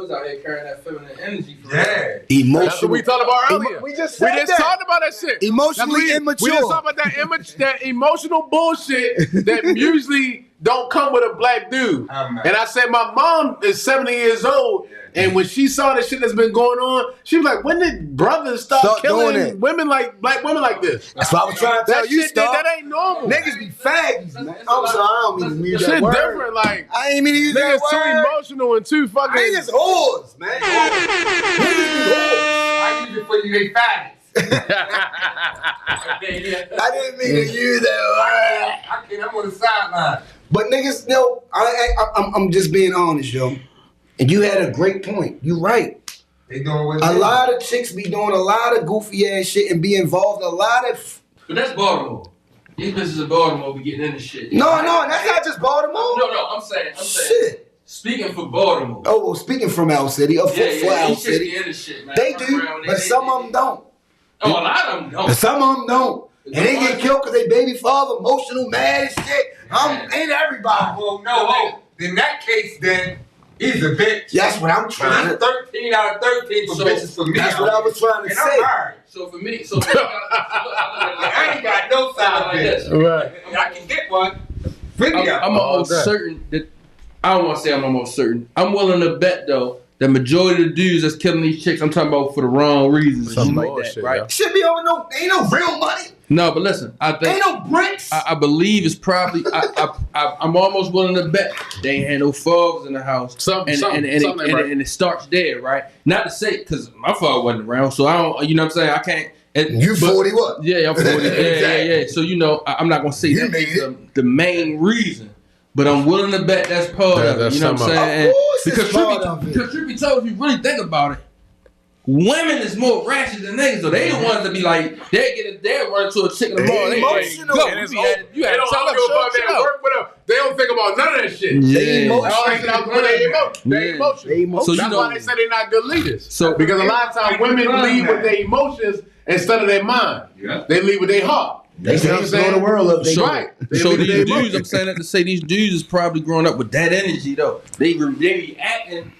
out here carrying that feminine energy. Yeah. Emotional. That's what we talked about earlier. We just talked about that shit. Emotionally immature. We just talked about that emotional bullshit that usually don't come with a black dude. And I said my mom is 70 years old, and when she saw the shit that's been going on, she was like, when did brothers start killing women like black women like this? That's what I was trying to tell you. That ain't normal. Niggas be faggots, man. I'm sorry, I don't mean to use that Shit word. different, like I ain't mean to use niggas that too word. emotional and too fucking. Niggas whores, man. Niggas be whores. I use it for you, they faggots. I didn't mean to use that word. I'm on the sideline. But niggas, no, I'm just being honest, yo. And you had a great point. You right. They doing what A lot of chicks be doing a lot of goofy ass shit and be involved in a lot of. But that's Baltimore. These bitches in Baltimore be getting into shit. No, that's not just Baltimore. No, I'm saying. Shit. Speaking for Baltimore. Oh, well, speaking from Owl City, for Owl City. Shit, man. They do, but some of them don't. Oh, a lot of them don't. Some of them don't. And they get killed because they baby father emotional, mad and shit. Ain't everybody. Well, no. In that case, then, he's a bitch. That's what I'm trying to. 13 out of 13 for bitches for me. That's what I was trying to And say. I'm married. So for me, I ain't got no side like bitch. this. Right. I mean, I can get one. I'm almost certain that I don't want to say I'm almost certain. I'm willing to bet though the majority of the dudes that's killing these chicks, I'm talking about for the wrong reasons, something like that, right? Yeah. Should be over ain't no real money. No, but listen, I think Ain't no bricks. I believe it's probably I'm almost willing to bet they ain't had no fathers in the house, and it starts there, right? Not to say because my father wasn't around, so I don't, you know what I'm saying? I can't. You 40 what? Yeah, I'm 40. Yeah. So you know, I'm not gonna say that's the main reason. But I'm willing to bet that's part of it. You know what I'm saying? Because truth be told, if you really think about it, women is more ratchet than niggas. So they the ones that be like, they'll run to a chick in the morning. Emotional. Go. And it's You had they to don't tell them, know about shut that up. work with them. They don't think about none of that shit. Yeah. All that shit out with their emotions. So, That's why they say they're not good leaders. So because a lot of times women lead with their emotions instead of their mind. Yeah. They lead with their heart. They say blow the world up. Right. So these dudes, I'm saying that to say these dudes is probably growing up with that energy though. They reacting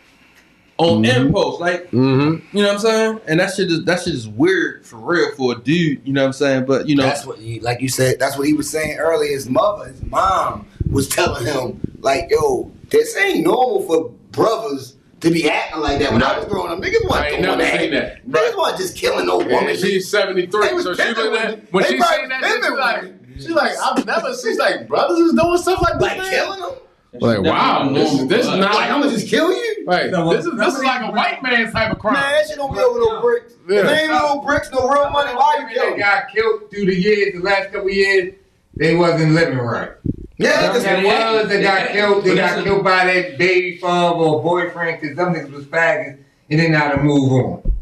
on impulse, like you know what I'm saying. And that shit is weird for real for a dude. You know what I'm saying? But you know, that's what like you said. That's what he was saying earlier. His mom was telling him like, "Yo, this ain't normal for brothers to be acting like that. When I was growing up, niggas wasn't doing never that. seen that. Niggas wasn't just killing no woman. She's 73, They was so she pimping was women. when They she probably seen that, was she's pimping like, women. I've never seen, she's like, brothers is doing stuff like this, Like man? killing them. Like, wow, this is not Like, I'm gonna just kill you? Right. This is like a white man's type of crime. Man, that shit don't be over no bricks. Yeah. If there ain't no bricks, no real money, why you They killing? got killed through the years, the last couple years, they wasn't living right. Yeah, They got killed. They got killed by their baby father or boyfriend because them niggas was faggots and they know how to move on.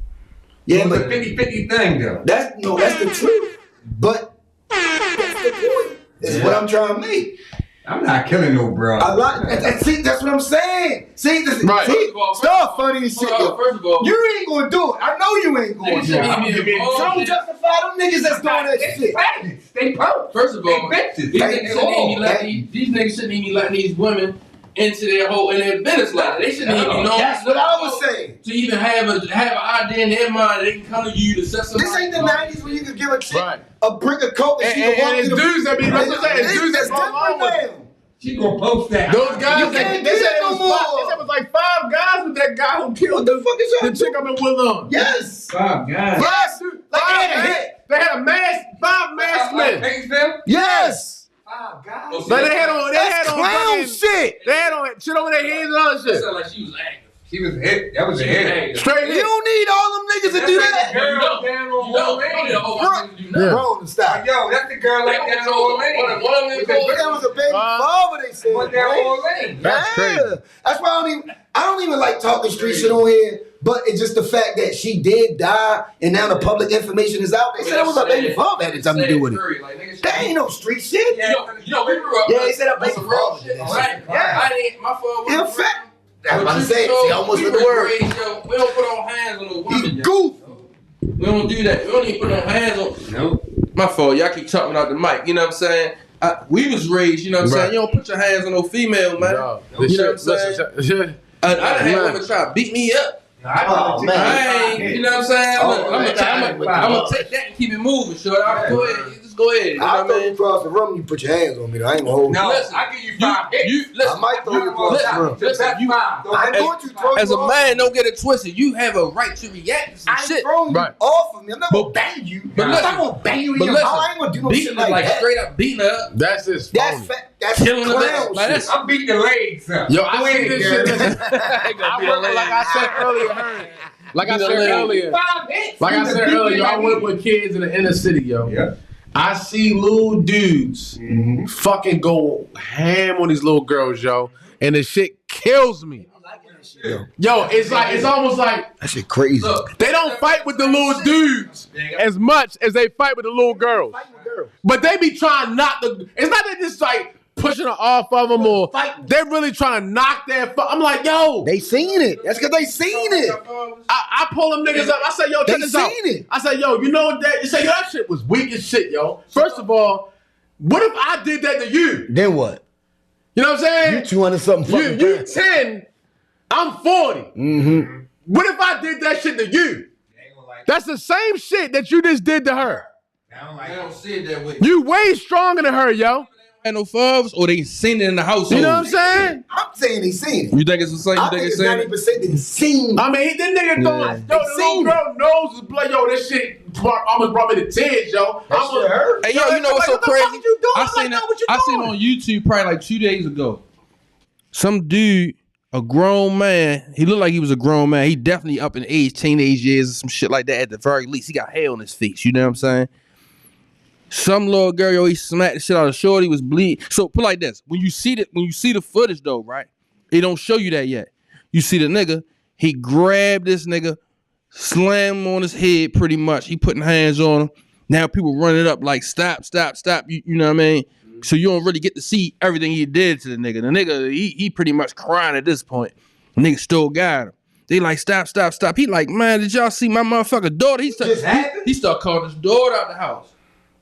yeah, It's a but 50-50 thing though. that's the truth. But that's the point. That's what I'm trying to make. I'm not killing no bro. See, that's what I'm saying. See, Right. see, stuff funny as shit. First of all, You ain't gonna do it. I know you ain't going to. Don't justify them niggas that's doing that They shit. faggots. They post. First of all, they bitches. these niggas shouldn't even be letting these women into their business life. They shouldn't even know. That's what I was saying. To even have an idea in their mind, they can come to you to set something. This ain't the 90s where you could give a chick Right. a brick of coke and she can walk And through the... dudes that be, let's just say, it's dudes that It's go along with different now. She gonna post that. those guys. You can't They do said that it no was more. they said it was like 5 guys with that guy who killed What the fuck is the y'all chick I've been with on. Yes. 5 guys. Yes. Like they had a hit. They had a mask, 5 masked men. Painesville? Yes. Oh, God. But they had on Clown fucking- shit. They had on shit over their hands and all that That shit. sounded like she was active. She was a hit. That was a hit. Straight You hit. don't need all them niggas to do that. Girl down on Orleans. Yeah. Bro, stop. Yo, that's the girl like down on Orleans. That was a baby father, they said. Went down right? Orleans. That's crazy. That's why I don't even like talking street shit on here. But it's just the fact that she did die, and now the public information is out. They said it was a baby father had something to do with it. That ain't no street shit. You know, we grew up. Yeah, they said a baby some real father. shit. did that Right? shit. Yeah. I didn't. My fault. In fact, that's what I'm saying. See, I almost we with the word. We don't put our hands on a woman. You yo. goof. We don't do that. We don't even put our hands on. Nope. My fault. Y'all keep talking out the mic. You know what I'm saying? We was raised, you know what I'm saying? Right. You don't put your hands on no female, man. No, You know what I'm saying? saying? I done had Man. women try to beat me up. Oh, man. I ain't, you know what I'm saying? Oh, I'm man. gonna take that and keep it moving, short. Go ahead. Just go ahead. You know I'll what throw I you mean? across the room. You put your hands on me. Though. I ain't gonna hold you. No, Listen, I give you 5 hits. I might throw you across the room. Listen, That's 5. I ain't going to throw As you a off. man, don't get it twisted. You have a right to react to some I ain't shit. throwing you Right. off of me. I'm not gonna bang you. but I'm listen, not gonna bang you in but your listen, mouth. I ain't gonna do no shit Beating her, like that. straight up beating her up. That's just That's phony. fat. That's Killing her. clown Like, shit. that's- I'm beating the legs up. Yo, I see this shit. girl. I work, like I said earlier, like I said earlier, 5 hits. like I said earlier, I work with kids in the inner city, yo. Yeah. I see little dudes fucking go ham on these little girls, yo, and the shit kills me. Yo, it's like it's almost like That shit crazy. they don't fight with the little dudes as much as they fight with the little girls. But they be trying not to. It's not that just like pushing her off of them or they're really trying to knock their. I'm like, yo, They seen it. That's because they seen it. I pull them niggas up. I say, yo, check They this out. seen it. I say, yo, you know what that? You say, yo, that shit was weak as shit, yo. First of all, what if I did that to you? Then what? You know what I'm saying? You 200 something fucking You pounds. 10, I'm 40. Mm-hmm. What if I did that shit to you? That's the same shit that you just did to her. I don't see it that way. You way stronger than her, yo. Had no fubs, or they seen it in the household. You know what I'm saying? I'm saying they seen it. You think it's the same? I You think think it's it's the same? 90% they seen it. I mean, that nigga going, yo, the little seen girl nose is blood. Yo, this shit almost brought me to tears, yo. That shit hurt. Hey, yo, you know what's so What the crazy? fuck you doing? I I'm seen like, that. yo, what you I seen doing? on YouTube probably like 2 days ago. Some dude, a grown man. He looked like he was a grown man. He definitely up in age, teenage years, or some shit like that. At the very least, he got hair on his face. You know what I'm saying? Some little girl, yo, he smacked the shit out of shorty, was bleeding. So put it like this: when you see the footage though, right? It don't show you that yet. You see the nigga, he grabbed this nigga, slammed him on his head pretty much. He putting hands on him. Now people running up like stop. You know what I mean? So you don't really get to see everything he did to the nigga. The nigga, he pretty much crying at this point. The nigga still got him. They like, stop. He like, man, did y'all see my motherfucking daughter? He start calling his daughter out the house.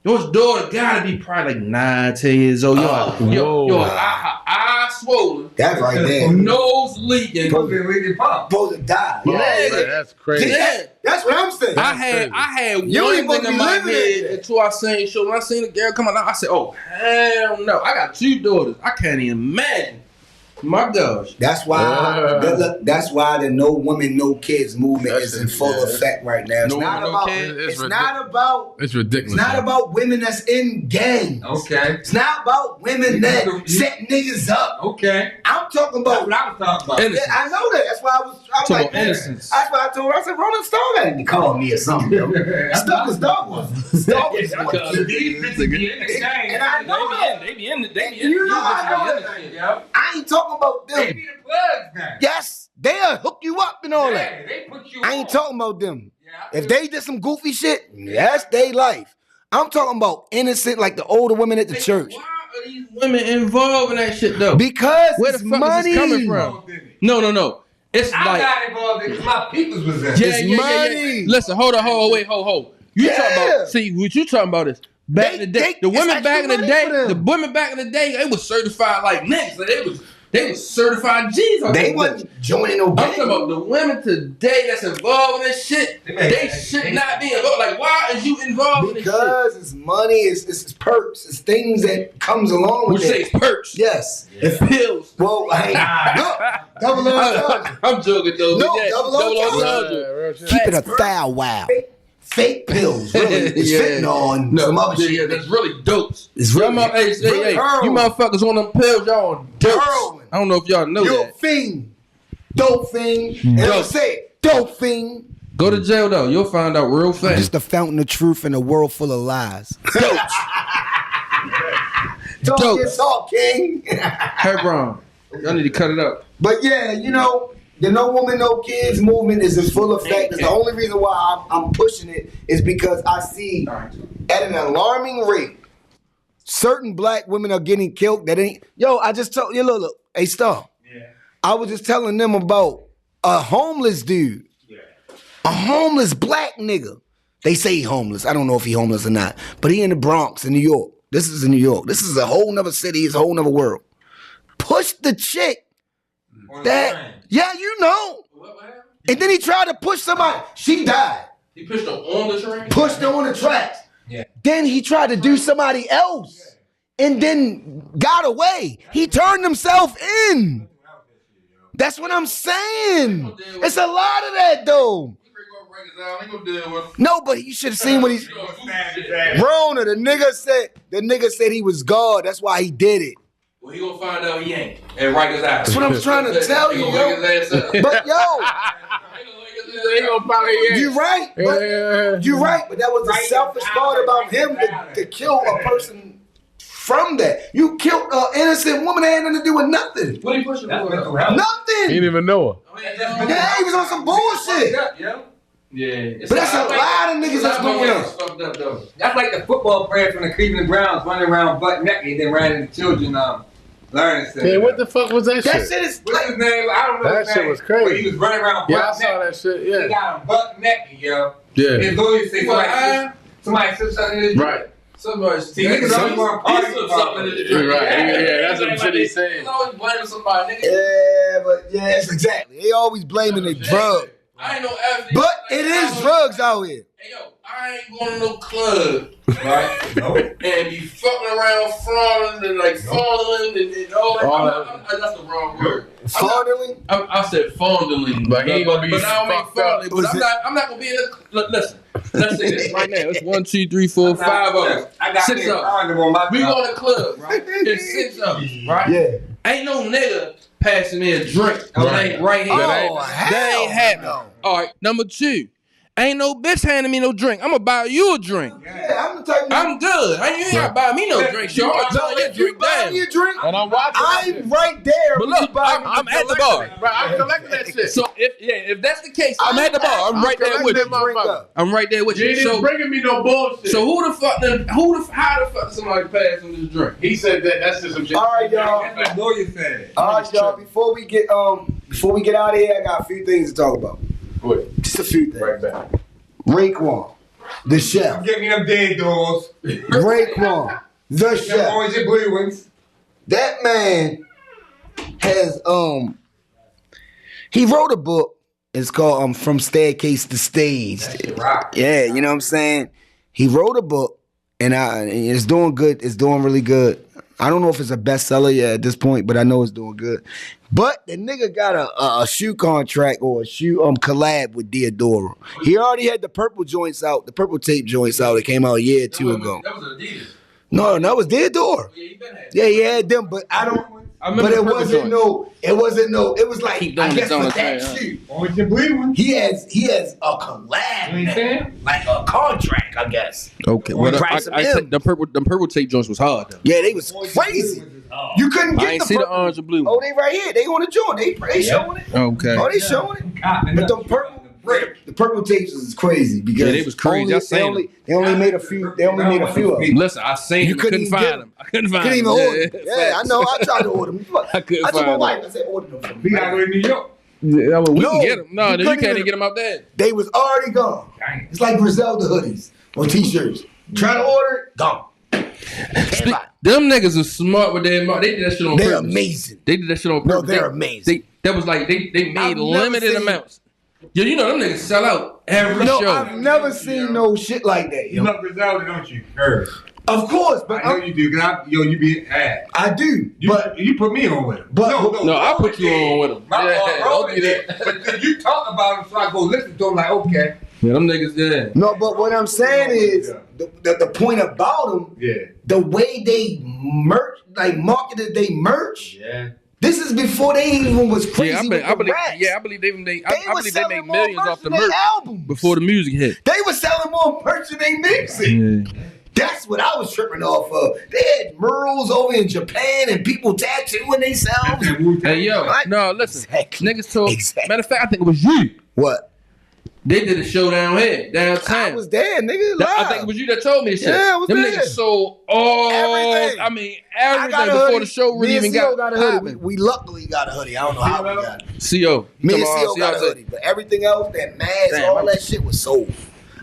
Yo, his daughter gotta be probably like 9, 10 years old. Yo, eye swollen. That's right there. Nose leaking. Supposed to die. Oh, Yeah. man, that's crazy. That's what I'm saying. I had You one ain't supposed thing to in be my living head it. until I seen show. When I seen the girl come out, I said, "Oh hell no!" I got 2 daughters. I can't even imagine. My gosh. That's why. That's why the No Women No Kids movement is in full effect right now. It's No not Women, No about. Kids? It's not about. It's ridiculous. It's not about women that's in gangs. Okay. It's not about women that set niggas up. Okay. I'm talking about. That's what I was talking about. Innocence. Yeah, I know that. That's why I was like, innocence. that's why I told her. I said, Rolling Stone had to call me or something. Yo. Stuff was dog was. Dog was. These bitches be in the gang. And I know that. They be in the You know I know that. I ain't talking about They them. be the plugs now. Yes, they'll hook you up and all that. Yeah, they put you I ain't on. talking about them. Yeah, If they did some goofy shit, that's their life. I'm talking about innocent, like the older women at the church. Why are these women involved in that shit though? Because Where the it's fuck money. is this coming from? No. It's I like got involved because my peoples was in. It's money. Listen, hold on. You talking Yeah. about? See, what you talking about is back in the day. The women it's back in the extra day. money for The them. women back in the day, they was certified like niggas. Like they was certified G's. On They this wasn't bitch. joining no I'm gang. talking about the women today that's involved in this shit. They should not be involved. Like, why is you involved in this shit? Because it's money, it's perks, it's things that comes along Would with you say it. it's perks? Yes. It's pills. Well, look, double entendre. I'm joking though. No, but yeah, double entendre. Keep it a thou wow. Fake pills, really. It's fentanyl and some other shit. Yeah, that's really dopes. It's really, hey, you motherfuckers on them pills, y'all on dopes. Heroin. I don't know if y'all know You're a that. fiend. Dope fiend. And I say it, dope fiend. Go to jail though. You'll find out real fast. Just the fountain of truth in a world full of lies. Talk Dope. your talk, king. Hey, Bron, y'all need to cut it up. But yeah, you know, the No Woman No Kids movement is in full effect. It's the only reason why I'm pushing it is because I see at an alarming rate certain black women are getting killed that ain't. Yo, I just told you, look, hey Star. Yeah. I was just telling them about a homeless dude. Yeah. A homeless black nigga. They say he homeless. I don't know if he homeless or not. But he in the Bronx in New York. This is in New York. This is a whole nother city. It's a whole nother world. Push the chick. Yeah, you know. And then he tried to push somebody. She died. He pushed her on the train? Pushed her on the tracks. Yeah. Then he tried to do somebody else. And then got away. He turned himself in. That's what I'm saying. It's a lot of that though. No, but you should have seen what he's. Rona, the nigga said he was God. That's why he did it. Well, he gonna find out he ain't. And right his ass. That's what I'm trying to tell you, yo. But yo, you're right. You're right. But that was the selfish part about him to kill a person from that. You killed an innocent woman that had nothing to do with nothing. What are you pushing for? Nothing. He didn't even know her. Yeah, he was on some bullshit. Yeah. But that's a lot of niggas that's doing that. Fucked up though. That's like the football player from the Cleveland Browns running around butt naked and then ran into children learning stuff. Yeah, what the fuck was that shit? That shit is What's his name? I don't know That his shit name. was crazy. But he was running around Yeah, I butt saw naked. that shit, He yeah. got him butt naked, yo. Yeah. His lawyer say somebody said something in his drink. Right. Somebody See, niggas always want to party. something in the drink. Right. Yeah, that's some shit he's saying. Niggas always blaming somebody, nigga. Yeah, but yeah, that's exactly. They always blaming the drug. I ain't no athlete. But it is drugs out here. Hey yo, I ain't going to no club, right? And be fucking around, frauding and like fondling and all that. That's the wrong word. Fondling? I said fondling, But he ain't gonna be but I don't mean fucked up. fondling. But I'm not gonna be in a. Look, listen, let's say this right now. It's 1, 2, 3, 4, 5 of us. I got 6 me a of us. condom on my We go to the club, right? It's 6 of us, right? Yeah. Ain't no nigga passing me a drink. Right here. Oh, That ain't happening. no. All right, number 2. Ain't no bitch handing me no drink. I'm gonna buy you a drink. Yeah, I'm the type of I'm good. You ain't gotta buy me no drink. Sure, I'm telling you, if you drink buy down. me a drink, And I'm watching that shit. I'm right there. But when you look, buy me I'm the at the collector. bar. Right, I'm collecting that shit. So if that's the case, I'm at the bar. I'm right there with you. I'm right there with You you. ain't even So bringing me no bullshit. how the fuck did somebody pass him this drink? He said that's just some shit. All right, y'all. That's what lawyer said. All right, y'all. Before we get out of here, I got a few things to talk about. Wait, Just a few things. right back. Raekwon, the chef. Give me them dead doors. Raekwon, the Them chef. orange and blue ones. That man has he wrote a book. It's called From Staircase to Stage. Yeah, you know what I'm saying? He wrote a book and it's doing good. It's doing really good. I don't know if it's a bestseller yet at this point, but I know it's doing good. But the nigga got a shoe contract or a shoe collab with Diodora. He already had the purple joints out, the purple tape joints out. It came out a year or two ago. That was Adidas. No, that was Diodora. Yeah, he been had. Yeah, he had them, but I don't. But it wasn't no. It wasn't no. It was like I guess for that shoe. Only the blue one. He has a collab, You now. Like a contract, I guess. Okay, well, the purple tape joints was hard though. Yeah, they was crazy. You couldn't get I ain't the see the purple. orange or blue. Oh, they right here. They on the joint. They showing it. Okay. Oh, they showing it. But the purple tapes is crazy because Yeah, they was crazy. I seen they only made a few. They only made a few of them. Listen, I seen them. I couldn't find them. I couldn't find Couldn't them. even order them. Yeah, I know. I tried to order them. I couldn't I told my find wife. I said, order them for me. We gotta go to New York. Yeah, well, we No, can get them. No, you you couldn't can't even even- get them out there. They was already gone. It's like Griselda hoodies or t-shirts. Try to order it, gone. Them niggas are smart with their money. They did that shit on They're purpose. amazing. They did that shit on purpose. No, they're amazing. That was like they made I've never limited seen- amounts. Yo, you know them niggas sell out every No, show. I've never seen no shit like that. You Yo. love Griselda, don't you? Heard. Of course, but I know you do, cause you be ass. I do. But you put me on with him. But- No, I put you on with him. My Yeah, fault, don't do that. But then you talk about him, so I go listen to him like, okay. Yeah, them niggas, yeah. No, but what I'm saying is the point about them, Yeah. the way they marketed they merch. Yeah. This is before they even was crazy Yeah, I with the believe. rats. Yeah, I believe they made selling more millions merch off the than they merch albums. before the music hit. They were selling more merch than they music. Yeah. That's what I was tripping off of. They had murals over in Japan and people tattooing themselves. Hey yo, Right. no, listen. Exactly. Niggas told. Exactly. Matter of fact, I think it was you. What? They did a show down here, downtown. I was there, nigga. I think it was you that told me this shit. Yeah, I was Them there. niggas sold all. Everything. I mean, I everything got a before hoodie. the show really Me and even CO got a hoodie. popping. We luckily got a hoodie. I don't know how we got it. CO. Me and Come on, CO got a said- hoodie, but everything else, that mask, Damn, all I'm- that shit was sold.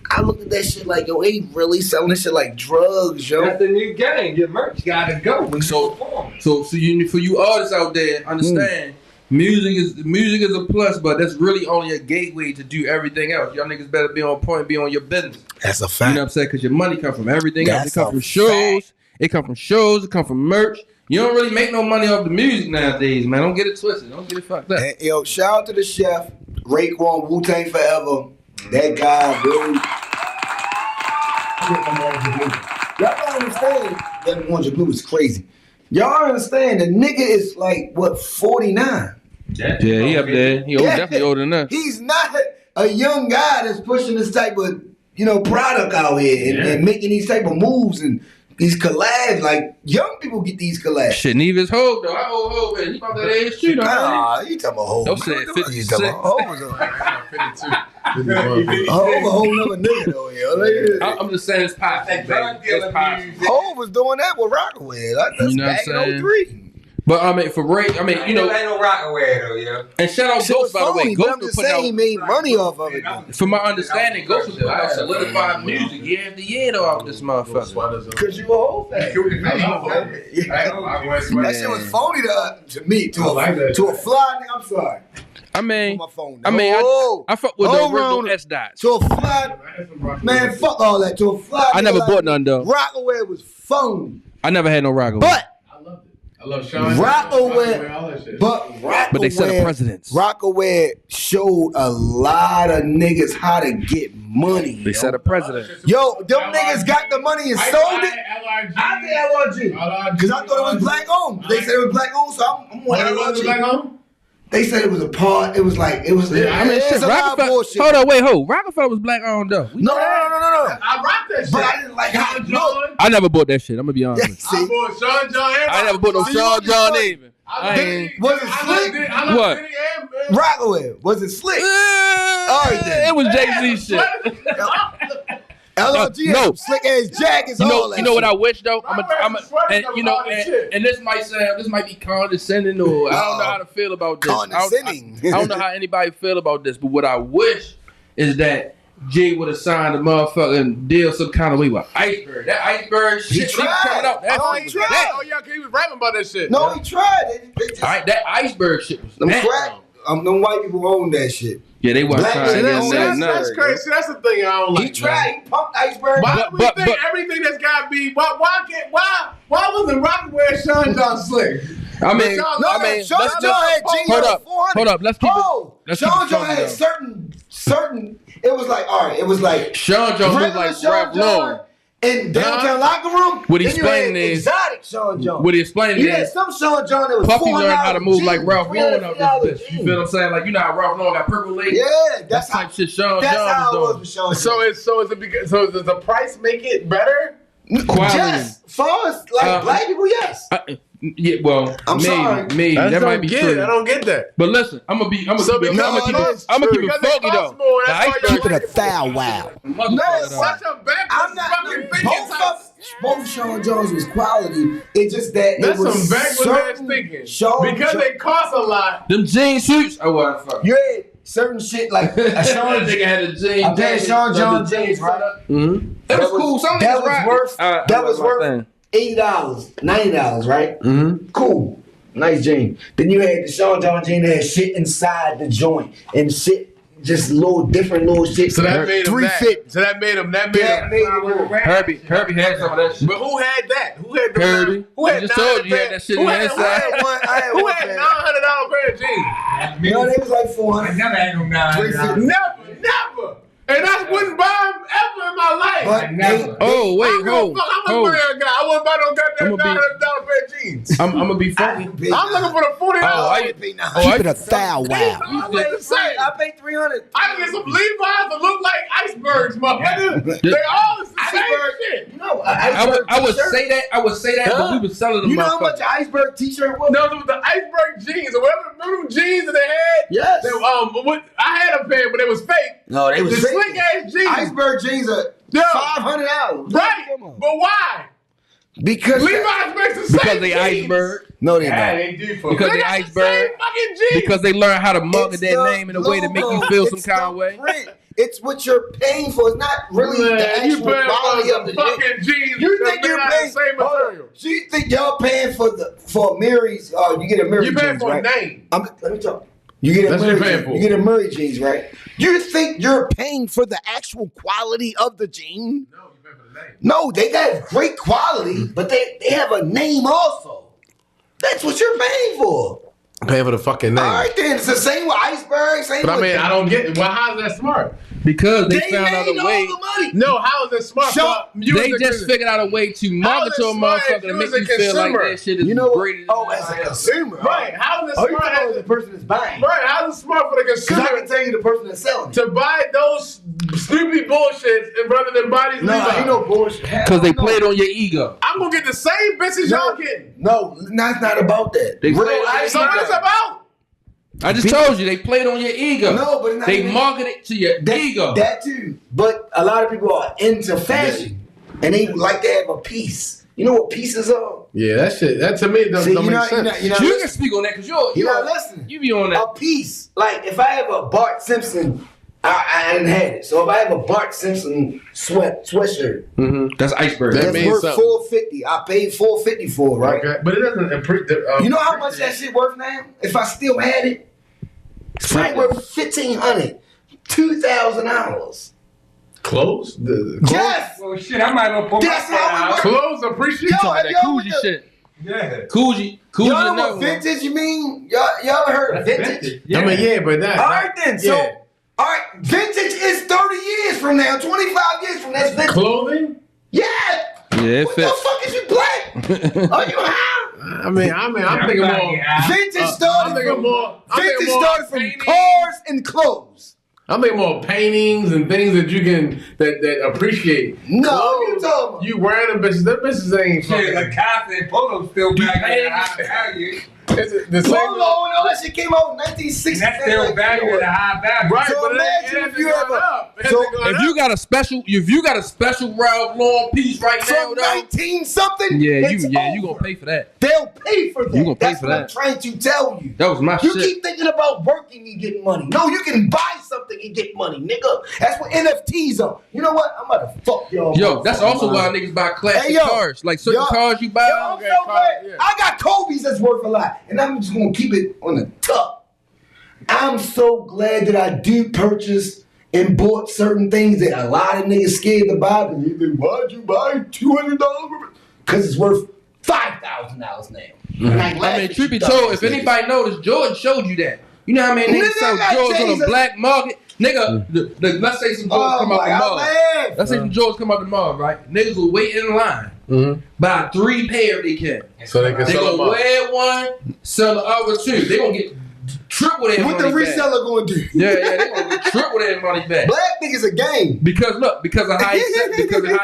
I looked at that shit like, yo, they really selling this shit like drugs, yo. That's the new game. Your merch gotta go. When So- you perform. So you for you artists out there, understand music is a plus, but that's really only a gateway to do everything else. Y'all niggas better be on point, be on your business. That's a You fact. know what I'm saying? Because your money come from everything else. It That's come a from shows. It come from shows. It come from merch. You don't really make no money off the music nowadays, man. Don't get it twisted. Don't get it fucked up. And, yo, shout out to the chef, Raekwon, Wu-Tang Forever. That guy really. Y'all don't understand that Orange and Blue is crazy. Y'all don't understand the nigga is like, what, 49? Yeah, he up there. He definitely older than us. He's not a young guy that's pushing this type of, product out here and making these type of moves and these collabs. Like, young people get these collabs. Shit, Neva's Hov though. I old Hov, man. He about that age too, though. Nah, you talking about Hov. Don't say What it, the fuck you 56. talking about? Hov was Hov a whole nother nigga though, yo. I'm just saying it's possible, baby. It's possible. Hov was doing that with Rockaway. That's You know what back I'm saying? in 03. But I mean, for Ray, I mean, Ain't no Rockaway though, yo. and shout out Shit was Ghost, by the way. phony, but Ghost I'm was just putting saying he out, made money off of it. Though. from my understanding, Ghost was putting out solidified music year after year though out this motherfucker. Cause you a whole fan. That shit was phony to me, to a fly nigga. I'm sorry. I mean, My phone. I fuck with the Hold original on. S dots. To a fly, man, fuck all that. To a fly. I nigga never like bought none though. Rockaway was phony, I never had no Rockaway. but I love Sean. Rockaway, all that shit. But they said the presidents. Rockaway showed a lot of niggas how to get money. They said a president. Yo, them niggas got the money and sold it. I did LRG. Because I thought it was black owned. They said it was black owned, so I'm on LRG. They said it was a part. It was like, it was. I mean, shit, it's a lot of Rockefeller. bullshit. Hold on, wait, Rockefeller was black owned though. No. I rock that shit. But I didn't like how it looked. I never bought that shit. I'm gonna be honest with you. I bought Sean John and I never bought no See, you Sean want John this even. I ain't. Was it slick? What? Rockaway. Was it slick? It was Jay-Z shit. LRG had some slick ass jackets. all that You know what shit. I wish though? This might be condescending or I don't know how to feel about this. Condescending. I don't know how anybody feel about this, but what I wish is that Jay would have signed a motherfucking deal some kind of way with Iceberg. That Iceberg shit tried. coming out. That Oh, shit he was tried. that. Oh yeah, he was rapping about that shit. No, he tried. They just, All right, that Iceberg shit was them that. crack. Them white people own that shit. Yeah, they wasn't Black trying to man, get That's crazy. That's the thing I don't like. He tried. He pumped Iceberg. Why do we think everything that's got to be? Why wasn't Rocky wearing Sean John slick? I mean, Sean John had jeans hold that up, was 400. hold up. Let's keep it. Sean John had certain. It was like, all right. It was like Sean John was like Ralph Lauren. In downtown locker room, What he then you had explaining is exotic Sean John. What he explaining Yeah, is some Sean John that was Puffy learned how to move $400 like Ralph Lauren out $300 this bitch. You feel what I'm saying? Like, you know how Ralph Lauren got purple legs? Yeah, that's type how, shit Sean that's John how it was was with Sean John. So does the price make it better? Quality. Yes, far as like black people, yes. Yeah, well, I'm sorry. maybe that might be true. I don't get that. But listen, I'm gonna keep it funky though. The iceberg Keep it a foul wow. Such a backwards I'm not. fucking thinking. Both Sean Johns was quality. It's just that That's it was some backwards ass thinking. Because they cost a lot. Them jean suits. Oh, what the fuck? You had certain shit like a Sean. Nigga had a jean. I paid Sean John jeans, right? Mm-hmm. That was cool. That was worth $80, $90, right? Mm-hmm. Cool. Nice jean. Then you had the Sean John jean that had shit inside the joint and shit, just different little shit. So that made him that. So that made him. Herbie had some of that shit. But who had that? Who had Herbie. Who had I just told you had that shit in the inside. Who had $900 pair of jeans? No, they was like $400. I never had no $900. Never. And I wouldn't buy them ever in my life. But never. Oh, wait, hold. I'm a weird guy. I wouldn't buy no goddamn $900 pair of jeans. I'm gonna be funky. I'm looking for the $40. Keep it a foul wow. I paid $300. I can get some Levi's that look like icebergs, motherfucker. They all the same shit. No, I would say that, but we was selling them. You know how much an iceberg t-shirt was? No, it was the iceberg jeans or whatever. Remember them jeans that they had? Yes. I had a pair, but it was fake. No, they was the fake. slick ass jeans. Iceberg jeans are $500. Right. But why? Because Levi's makes the same Because they jeans. iceberg. No, they Yeah, don't. they do for Because They they got the iceberg. same fucking jeans. Because they learn how to market It's their the name in a way to make you logo. feel some It's kind the of way. print. It's what you're paying for. It's not really the Man, you actual paying quality for of the fucking jeans. jeans. You that think made you're out of paying the same material? So you think y'all paying for Murray's? You get a Murray You paying jeans, for right? a name. Let me talk. You get a That's what you're Murray paying jeans. for. You get a Murray jeans, right? You think you're paying for the actual quality of the jean? No, you paying for the name. No, they got great quality, but they have a name also. That's what you're paying for. Paying for the fucking name. All right, then it's the same with iceberg. Same But I with mean, I don't get it. Well, how is that smart? Because they They found out made a all way. the money. No, how is that smart? They just figured out a way to market to a motherfucker to make you feel like that shit is You know what? greater. Oh, as a consumer, Right. How is it Oh, you smart? talking about the person that's buying? Right. How is it smart for the Because I consumer can tell you the person that's selling it. to buy those stupid bullshits rather than buy these No, Levi's? ain't no bullshit. Because they played on your ego. I'm gonna get the same bitches y'all getting. No, that's not about that. They Real played on your So what it's about? I just told you they played on your ego. No, but it's not they even- marketed to your that, ego. That too. But a lot of people are into fashion, and they like to have a piece. You know what pieces are? Yeah, that shit. That to me doesn't See, make sense. you're not you listening. can speak on that because You're not listening. You be on that. A piece. Like if I have a Bart Simpson, I didn't have it. So if I have a Bart Simpson sweatshirt, That's iceberg. That that's means worth something. $450. I paid $450 for it, right? Okay, but it doesn't improve. You know how much that shit worth now? If I still had it, it's probably worth $1,500, $2,000. Clothes? Yes. Well, shit, I might as well pull That's my how we out. work. Clothes appreciate. Yo, that y'all Coogee with the- shit. Yeah. Coogee Y'all know another what one. vintage you mean? Y'all ever heard of vintage? I mean, yeah, but that. All right then. So, Yeah. all right, vintage is 30 years from now, 25 years from now. That's vintage. Clothing? Yeah. Yeah, it What the fits. fuck is you black? Are you high? I mean, I'm thinking more. Vintage I'm started thinking from more. I'm vintage thinking more started from paintings. cars and clothes. I'm thinking more paintings and things that you can that appreciate. No, Clothes, you talking about? You wearing them bitches? Them bitches ain't Shit, fucking. Lacoste and Polo still back pay at a high value. Is it the same? Polo and all that shit came out in 1960. And that's still valued at a high value. Right, So but imagine it if you hasn't have gone a- up. It so hasn't gone If up. you got a special Ralph Lauren piece right now, From though. 19 something. Yeah, it's you over. gonna pay for that. They'll pay for that. You gonna pay That's for what that. I'm trying to tell you. That was my You shit. keep thinking about working and getting money. No, you can buy something and get money, nigga. That's what NFTs are. You know what? I'm about to fuck y'all. Yo, that's also why motherfuckers. niggas buy classic Hey, yo. cars. Like certain Yo. cars you buy. Yo, I'm so glad. I got Kobe's that's worth a lot, and I'm just gonna keep it on the top. I'm so glad that I do purchase and bought certain things that a lot of niggas scared to buy. And you think, why'd you buy $200? Because it's worth $5,000 now. I mean, truth be told, if anybody noticed, George showed you that. You know how many niggas sell George on the black market? Nigga, let's say some George come out the mall. Let's say some George come out the mall, right? Niggas will wait in line, buy 3 pair if they can. So they can sell them. They gonna wear one, sell the other 2. They gonna get triple their money back. What the reseller gonna do? Yeah, they gonna get triple their money back. Black niggas a game. Because of how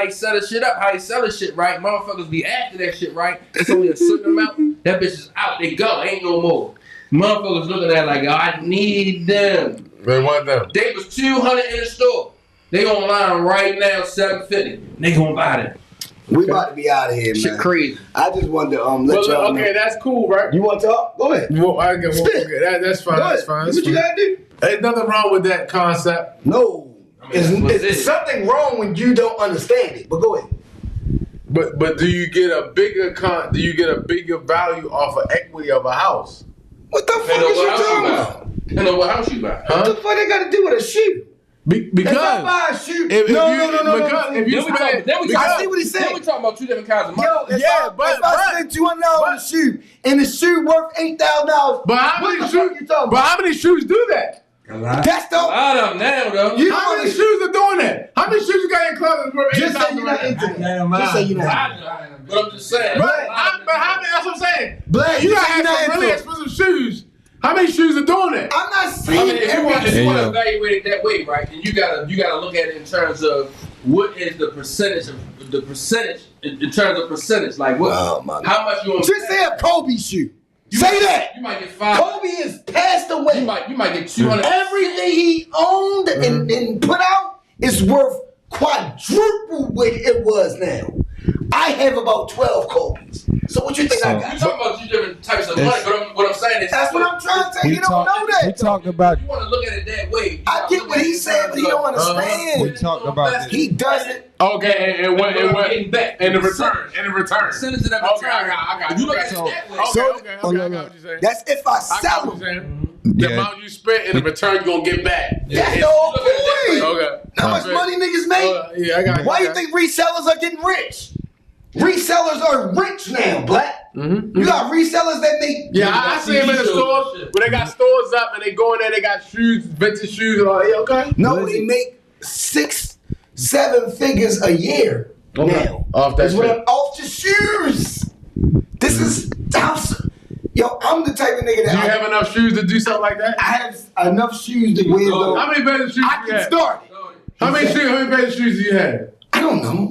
he set his shit up, how he sell his shit right. Motherfuckers be after that shit right. It's only a certain amount. That bitch is out. They go. Ain't no more. Motherfuckers looking at it like, I need them. They want them. They was $200 in the store. They online right now, $750. They gonna buy them. We about to be out of here, man. Shit crazy. I just wanted to let y'all know. Okay, that's cool, right? You want to talk? Go ahead. That's fine. That's fine. What you gotta do? Ain't nothing wrong with that concept. No. It's something wrong when you don't understand it. But go ahead. But do you get a bigger value off of equity of a house? What the fuck is you talking about? Depending on what house you buy. What the fuck they got to do with a shoe? Because if I buy a shoe, I see what he's saying. Then we talking about 2 different kinds of money. If I spend $200 on a shoe and the shoe worth $8,000, but how many shoes do that? That's the a lot of them now, though. How many shoes are doing that? How many shoes you got in your closet worth $8,000? Just say you're not into that. Just say you're not. But I'm just saying. But how many? That's what I'm saying. Black, You gotta have some really expensive shoes. How many shoes are doing that? I'm not saying if you want to evaluate it that way, right? Then you gotta look at it in terms of what is the percentage in terms of percentage. Like what? How much you want? Just say a Kobe shoe. Say that. You might get 5. Kobe is passed away. You might get 200. Everything he owned and put out is worth quadruple what it was now. I have about 12 Kobe's. So what you think I got? You're talking about 2 different types of money, but what I'm saying is that's what I'm trying to say. You don't know that. We talked about. You want to look at it that way. I get what he's saying, but he don't understand. We talked about this. He doesn't. Okay, and what? And the return. Percentage of that return. Okay, I got. You look at it that way. Okay, I got what you're saying. That's if I sell them. The amount you spent and the return you gonna get back. That's the whole point. Okay. How much money niggas make? Yeah, I got. Why you think resellers are getting rich? Resellers are rich now, Black. You got resellers that make. Yeah, I see them in the stores when they got stores up and they go in there. They got shoes, vintage shoes, and all. Yeah, okay. No, they make 6-7 figures a year now. Off that shit. Off the shoes. This is house. Yo, I'm the type of nigga that. Do you have enough shoes to do something like that? I have enough shoes to wear. How many pairs of shoes I do you can have? start it. How many pairs of shoes do you have? I don't know.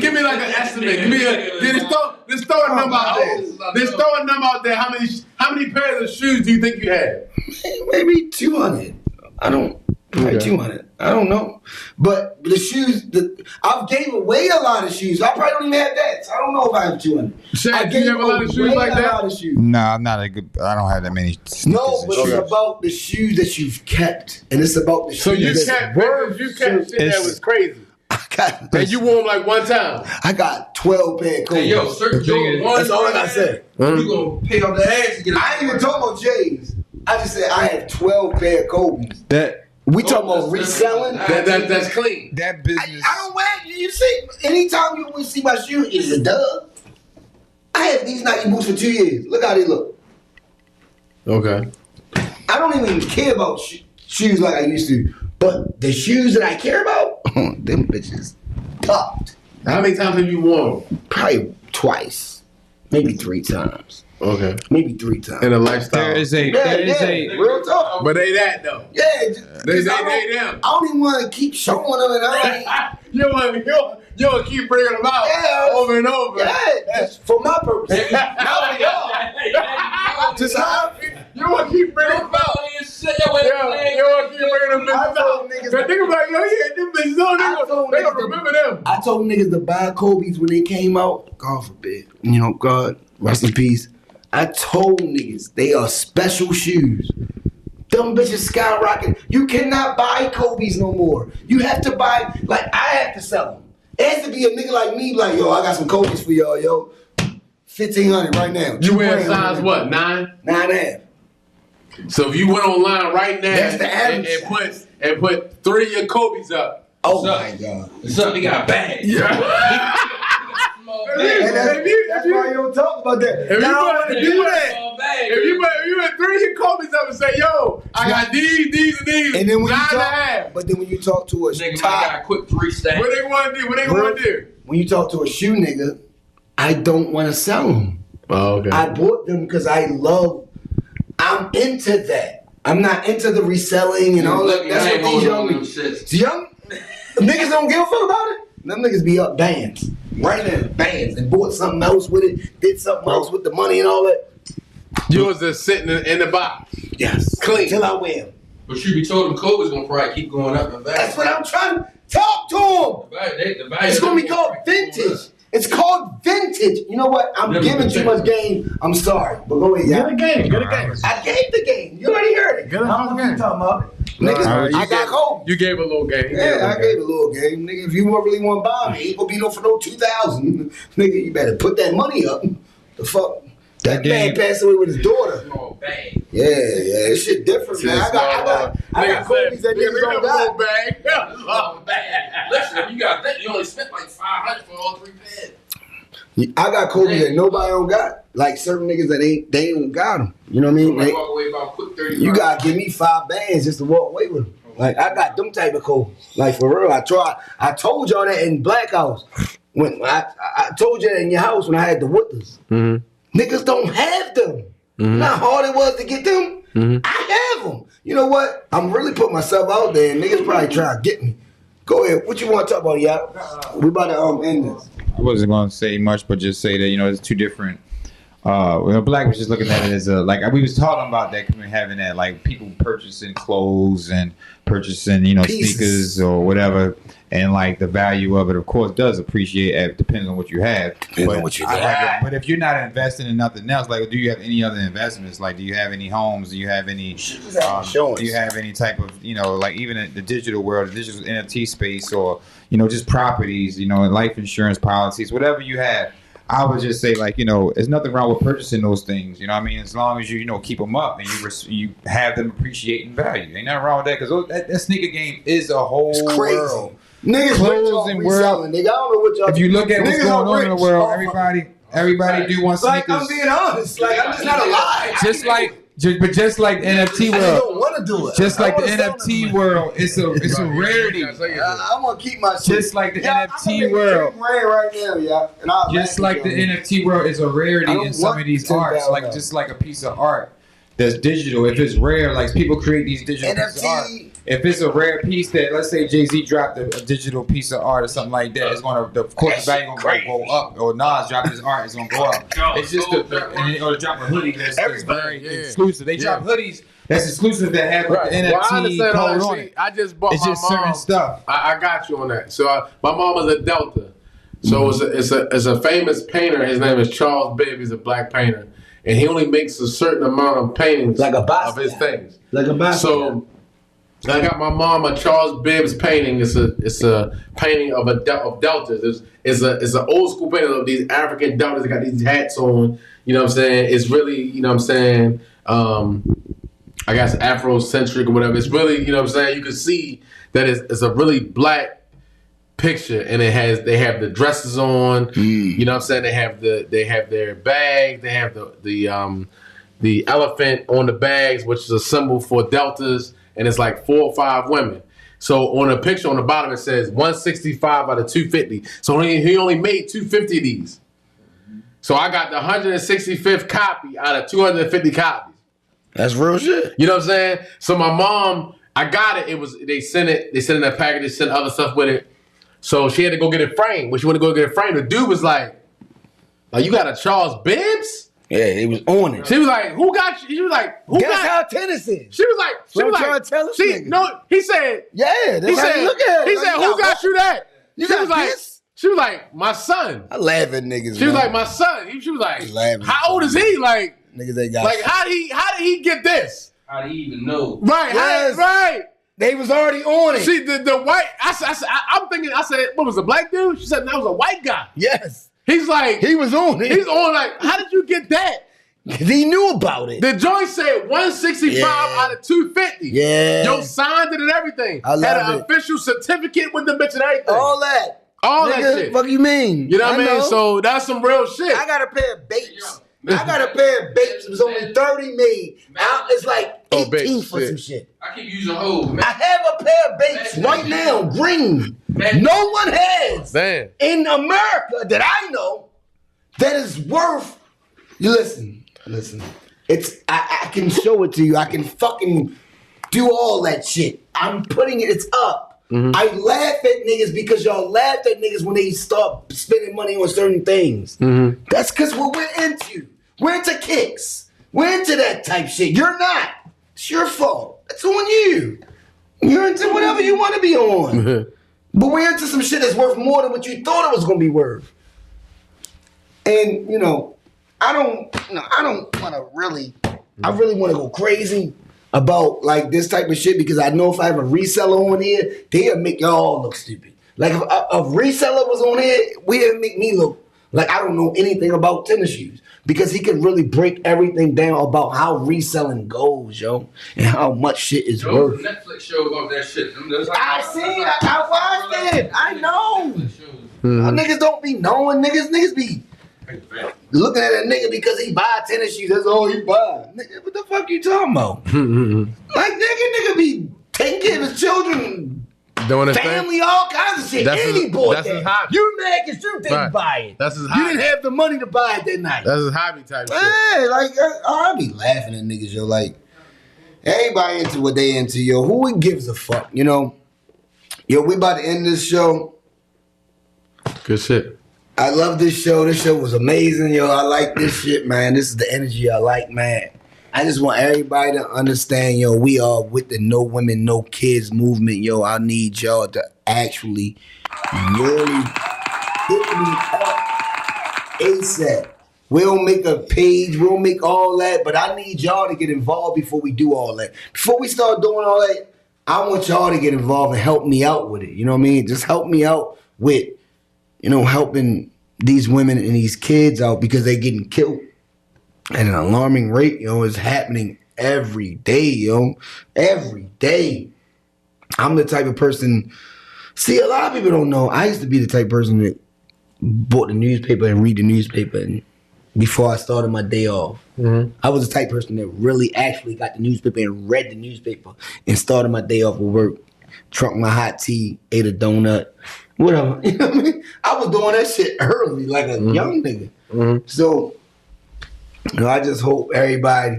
Give me like an estimate. Let's throw a number out there. Let's throw a number out there. How many pairs of shoes do you think you have? Maybe 200. I don't. Like 200. I don't know. But the shoes, I've gave away a lot of shoes. I probably don't even have that. So I don't know if I have 200. Shaq, do you have a lot of shoes like that? Nah, I'm not a good. I don't have that many. No, but it's about the shoes that you've kept, and it's about the shoes. So you kept shit that was crazy. And you wore them like one time. I got 12 pair of Kobe's. Hey, yo, search Jordan. That's all I gotta say. You gonna pay off the ass to get. I ain't even talking about J's. I just said I have 12 pair of Kobe's. We talking about reselling. That's clean. That business. I don't wear. You see, anytime you will see my shoe, it's a dub. I have these Nike boots for 2 years. Look how they look. Okay. I don't even care about shoes like I used to. But the shoes that I care about, them bitches popped. How many times have you worn them? Probably twice. Maybe 3 times. Okay. Maybe 3 times. In a lifestyle. There is a real talk. But they that though. Yeah. They them. I don't even want to keep showing them and I You want to keep bringing them out over and over. Yeah, that's for my purpose. Not for y'all. Just how you want to keep bringing them out. You want to keep bringing them bitches out. But think about them bitches on. They gonna remember them. I told niggas to buy Kobe's when they came out. God forbid. You know, God, rest in peace. I told niggas they are special shoes. Them bitches skyrocketing. You cannot buy Kobe's no more. You have to buy, like, I have to sell them. It has to be a nigga like me, like, yo, I got some Kobe's for y'all, yo. $1,500 right now. You wear size what, 9? 9.5. So if you went online right now That's the average. and put 3 of your Kobe's up. Oh my God. Something got bad. Yeah. And that's why you don't talk about that. If Y'all want to do that. If you put 3 of your Kobe's up and say, yo, I got these, and these, And then when 9 you and a talk, half. but then when you talk to a Nigga, top, got a quick 3 stack. What they want to do? What they want to do? when you talk to a shoe nigga, I don't want to sell them. Oh, okay. I bought them because I'm into that. I'm not into the reselling and all that. That's what these young niggas. Young niggas don't give a fuck about it. Them niggas be up bands. Right now, bands. And bought something else with it, did something else with the money and all that. Yours just sitting in the box. Yes. Clean. Till I wear them. But you be told them Kobe's gonna probably keep going up in value. That's what I'm trying to talk to them. It's gonna be called vintage. It's called vintage. You know what? I'm giving too much game. I'm sorry, but go ahead. Get a game. Get a game. I gave the game. You already heard it. Get a I don't know what game. you talking about. Niggas, I got Kobe. You gave a little game. Yeah, I gave a little game. Nigga, if you really want to buy me, ain't gonna be no for no 2,000. Nigga, you better put that money up. The fuck? That man passed away with his daughter. Yeah, this shit different, man. I got Kobe's that niggas don't got. Listen, you got that. You only spent like $500 for all 3 pairs. I got Kobe that nobody don't got. Like certain niggas that they ain't got them. You know what I mean? Walk away about quick 30. You gotta give me 5 bands just to walk away with them. Like I got them type of Kobe. Like for real, I told y'all that in Black House. When I told you that in your house when I had the Woodlands. Mm-hmm. Niggas don't have them. Mm-hmm. You know how hard it was to get them? Mm-hmm. I have them. You know what? I'm really putting myself out there and niggas probably try to get me. Go ahead. What you want to talk about, y'all? We about to end this. I wasn't going to say much, but just say that, you know, it's 2 different. Black was just looking at it as like we was talking about that, having that, like people purchasing clothes and purchasing, you know, Pieces. sneakers or whatever, and like the value of it, of course, does appreciate. It depends on what you have. But if you're not investing in nothing else, like, do you have any other investments? Like, do you have any homes? Do you have any? Do you have any type of, you know, like even in the digital world, the digital NFT space, or you know, just properties, you know, life insurance policies, whatever you have. I would just say, like, you know, there's nothing wrong with purchasing those things. You know what I mean? As long as you know, keep them up and you have them appreciate in value. Ain't nothing wrong with that, because that sneaker game is a whole world. Niggas Clothes and world. Nigga, I don't know what y'all. If you look at what's going on in the world, everybody do want like, sneakers. I'm being honest. Like, I'm just not alive. Just like the NFT I world. don't want to do it. Just like the NFT world, it's a rarity. I want to keep my shit. Just like the NFT world. Right now, yeah. Just like the NFT world is a rarity in some of these arts. Like just like a piece of art that's digital. If it's rare, like people create these digital pieces of art. If it's a rare piece that, let's say Jay-Z dropped a digital piece of art or something like that, it's gonna, of course, the value gonna go up. Or Nas dropped his art, it's gonna go up. It's just or drop a hoodie that's very exclusive. They drop hoodies that's exclusive that have like the NFT code on it. I just bought it's my just mom. certain stuff. I got you on that. So my mom is a Delta. So it's a famous painter. His name is Charles Bibb. He's a black painter, and he only makes a certain amount of paintings like of his things. Like a basket. So I got my mom a Charles Bibb's painting. It's a painting of deltas. It's an old school painting of these African deltas. They got these hats on. You know what I'm saying? It's really, you know what I'm saying, I guess Afrocentric or whatever. It's really, you know what I'm saying, you can see that it's a really black picture, and they have the dresses on. You know what I'm saying? They have their bags. They have the elephant on the bags, which is a symbol for deltas. And it's like 4 or 5 women. So on a picture on the bottom, it says 165 out of 250. So he only made 250 of these. So I got the 165th copy out of 250 copies. That's real shit. You know what I'm saying? So my mom, I got it. They sent in a package. They sent other stuff with it. So she had to go get it framed. When she went to go get it framed, the dude was like, you got a Charles Bibbs? Yeah, he was on it. She was like, "Who got you?" She was like, "Who Guess got?" how tennis is. She was like, tell us, no. He said, "Yeah." He said, look at it. He said, "Who got you that?" You she got was like, this? "She was like, my son." I laugh at niggas. She was like, "My son." She was like, laughing. "How old is he?" Like, niggas they got. Like, how did he get this? How do you even know? Right, Yes. right. They was already on it. See, the white. I'm thinking. I said, "What was a black dude?" She said, "That was a white guy." Yes. He's like, he was on it. He's on like, how did you get that? Because he knew about it. The joint said 165 out of 250. Yeah. Yo signed it and everything. I love Had an it. official certificate with the bitch and everything. All that. All Nigga, that shit. Fuck you mean? You know what I mean? know. So that's some real shit. I got a pair of Bapes. I got a pair of Bapes. It was only 30 made. It's like 18 Bapes, for shit. some shit. I keep using hoes, man. I have a pair of Bapes right now, green. No one has Damn. in America that I know that is worth. You listen. It's I can show it to you. I can fucking do all that shit. I'm putting it. It's up. I laugh at niggas because y'all laugh at niggas when they start spending money on certain things. That's because what we're into. We're into kicks. We're into that type shit. You're not. It's your fault. It's on you. You're into whatever you want to be on. But we're into some shit that's worth more than what you thought it was going to be worth. And, you know, I don't want to really, I really want to go crazy about like this type of shit because I know if I have a reseller on here, they'll make y'all look stupid. Like if a reseller was on here, we'd make me look like I don't know anything about tennis shoes because he could really break everything down about how reselling goes, yo, and how much shit is worth. Netflix show about that shit. I watched it. I know. Y'all niggas don't be knowing. Niggas be looking at a nigga because he buy tennis shoes. That's all he buy. Nigga, what the fuck you talking about? Like nigga be taking care of his children, Doing his family, thing. all kinds of shit. That's And he his- bought that's that. his hobby. You mad because you didn't Right. buy it. That's his You hobby. didn't have the money to buy it that night. That's his hobby type shit. Yeah, like I be laughing at niggas, yo. Like everybody into what they into, yo. Who gives a fuck, you know? Yo, we about to end this show. Good shit. I love this show. This show was amazing, yo. I like this shit, man. This is the energy I like, man. I just want everybody to understand, yo, we are with the No Women, No Kids movement, yo. I need y'all to actually really hit me up ASAP. We'll make a page, we'll make all that, but I need y'all to get involved before we do all that. Before we start doing all that, I want y'all to get involved and help me out with it. You know what I mean? Just help me out with, you know, helping these women and these kids out because they're getting killed at an alarming rate, you know. It's happening every day, yo. Every day. I'm the type of person, see, a lot of people don't know, I used to be the type of person that bought the newspaper and read the newspaper and before I started my day off. I was the type of person that really actually got the newspaper and read the newspaper and started my day off with work, drunk my hot tea, ate a donut, whatever. You know what I mean? I was doing that shit early, like a young nigga. So, you know, I just hope everybody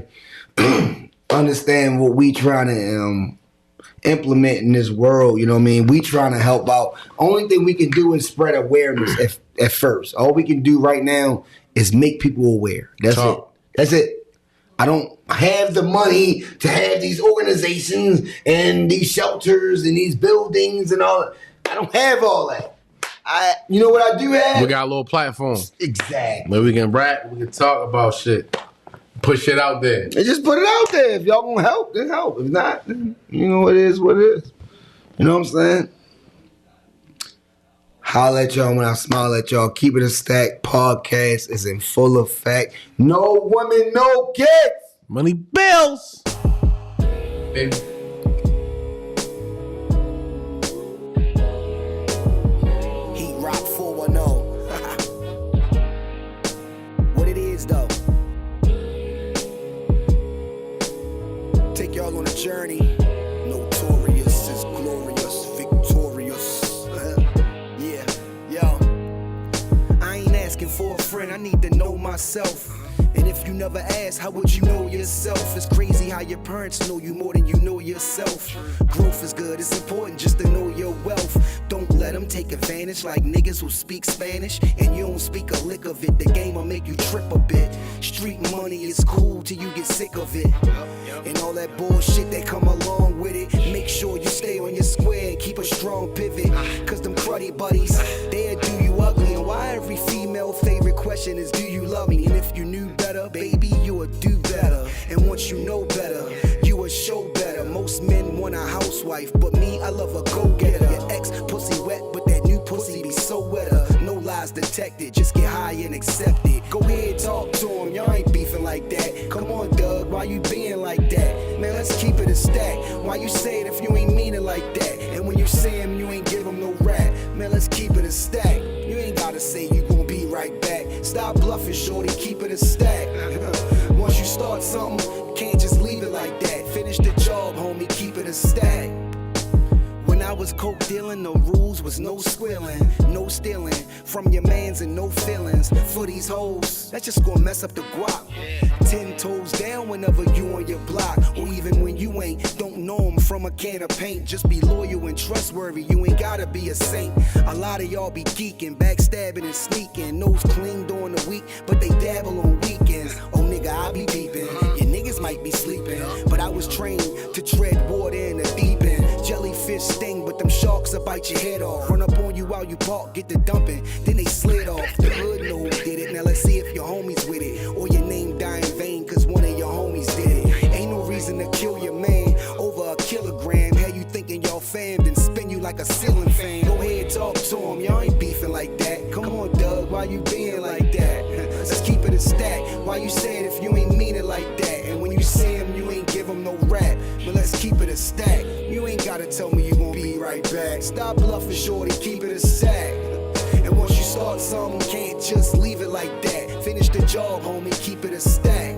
understand what we trying to implement in this world. You know what I mean? We trying to help out. Only thing we can do is spread awareness at first. All we can do right now is make people aware. That's it. That's it. I don't have the money to have these organizations and these shelters and these buildings and all that. I don't have all that. You know what I do have? We got a little platform. Exactly. Where we can rap, we can talk about shit. Put shit out there. And just put it out there. If y'all gonna help, then help. If not, then, you know, it is what it is. You know what I'm saying? Holla at y'all when I smile at y'all. Keep it a stack. Podcast is in full effect. No women, no kids. Money bills. Baby. Heat Rock 410. What it is though. Take y'all on a journey. Notorious is glorious, victorious. Yeah, yo. I ain't asking for a friend, I need to know myself. And if you never ask, how would you know yourself? It's crazy how your parents know you more than you know yourself. Growth is good, it's important just to know your wealth. Don't let them take advantage like niggas who speak Spanish. And you don't speak a lick of it, the game will make you trip a bit. Street money is cool till you get sick of it. And all that bullshit that come along with it. Make sure you stay on your square and keep a strong pivot. Cause them cruddy buddies, they'll do you ugly. And why every female favorite question is, do you love me? And if you knew better, baby, you would do better. And once you know better, you would show better. Most men want a housewife, but me, I love a go-getter. Your ex pussy wet, but that new pussy be so wetter. No lies detected, just get high and accept it. Go ahead, talk to him, y'all ain't beefing like that. you being like that? Man, let's keep it a stack. Why you say it if you ain't mean it like that? And when you say him, you ain't give him no rap. Man, let's keep it a stack. You ain't gotta say you gon' be right back. Stop bluffing, shorty, keep it a stack. Once you start something, can't just leave it like that. Finish the job, homie, keep it a stack. When I was coke dealing, the rules was no squealing, no stealing from your mans and no feelings. For these hoes, that's just gonna mess up the guap. 10 toes down whenever you on your block, or even when you ain't. Don't know 'em from a can of paint. Just be loyal and trustworthy. You ain't gotta be a saint. A lot of y'all be geeking, backstabbing and sneaking. Nose clean during the week, but they dabble on weekends. Oh nigga, I be beeping. Your niggas might be sleeping, but I was trained to tread water in the deep end. Jellyfish sting, but them sharks will bite your head off. Run up on you while you park, get the dumping, then they slid off. The hood know who did it. Now let's see if your homies with it, or your name die in vain cause one of your homies did it. Ain't no reason to kill your man over a kilogram. How you thinking y'all fam, then spin you like a ceiling fan. Go ahead, talk to him, y'all ain't beefing like that. Come on, Doug, why you being like that? Let's keep it a stack. Why you say it if you ain't mean it like that? And when you see him, you ain't give him no rap. But let's keep it a stack. You ain't gotta tell me you gon' be right back. Stop bluffing, shorty, keep it a stack. And once you start something, can't just leave it like that. Finish the job, homie, keep it a stack.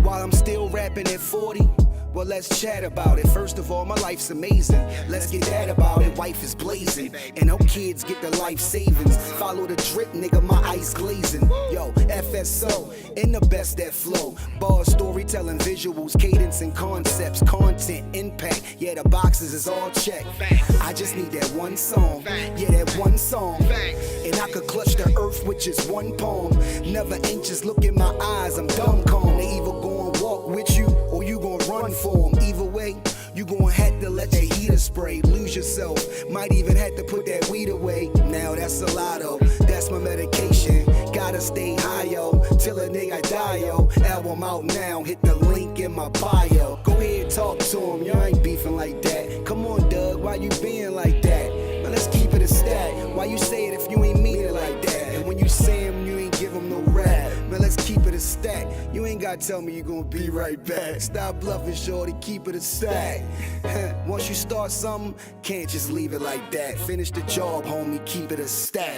While I'm still rapping at 40, well, let's chat about it. First of all, my life's amazing. Let's get that about it. Wife is blazing, and her kids get the life savings. Follow the drip, nigga, my ice glazing. Yo, FSO, in the best that flow. Bars, storytelling, visuals, cadence, and concepts. Content, impact, yeah, the boxes is all checked. I just need that one song, yeah, that one song. And I could clutch the earth with just one palm. Never anxious, look in my eyes, I'm dumb calm. They either gon' walk with you, or you gon' run for them. Either way, you gon' have to let your heater spray. Lose yourself, might even have to put that weed away. Now that's a lotto, that's my medication. Gotta stay high, yo, till a nigga die, yo. Album out now, hit the link in my bio. Go ahead, talk to him, y'all ain't beefing like that. Come on, Doug, why you being like that? Now let's keep it a stack. Why you say it if you ain't mean it like that? And when you say him, you ain't give him no rap. Man, let's keep it a stack. You ain't gotta tell me you gonna be right back. Stop bluffing, shorty, keep it a stack. Once you start something, can't just leave it like that. Finish the job, homie, keep it a stack.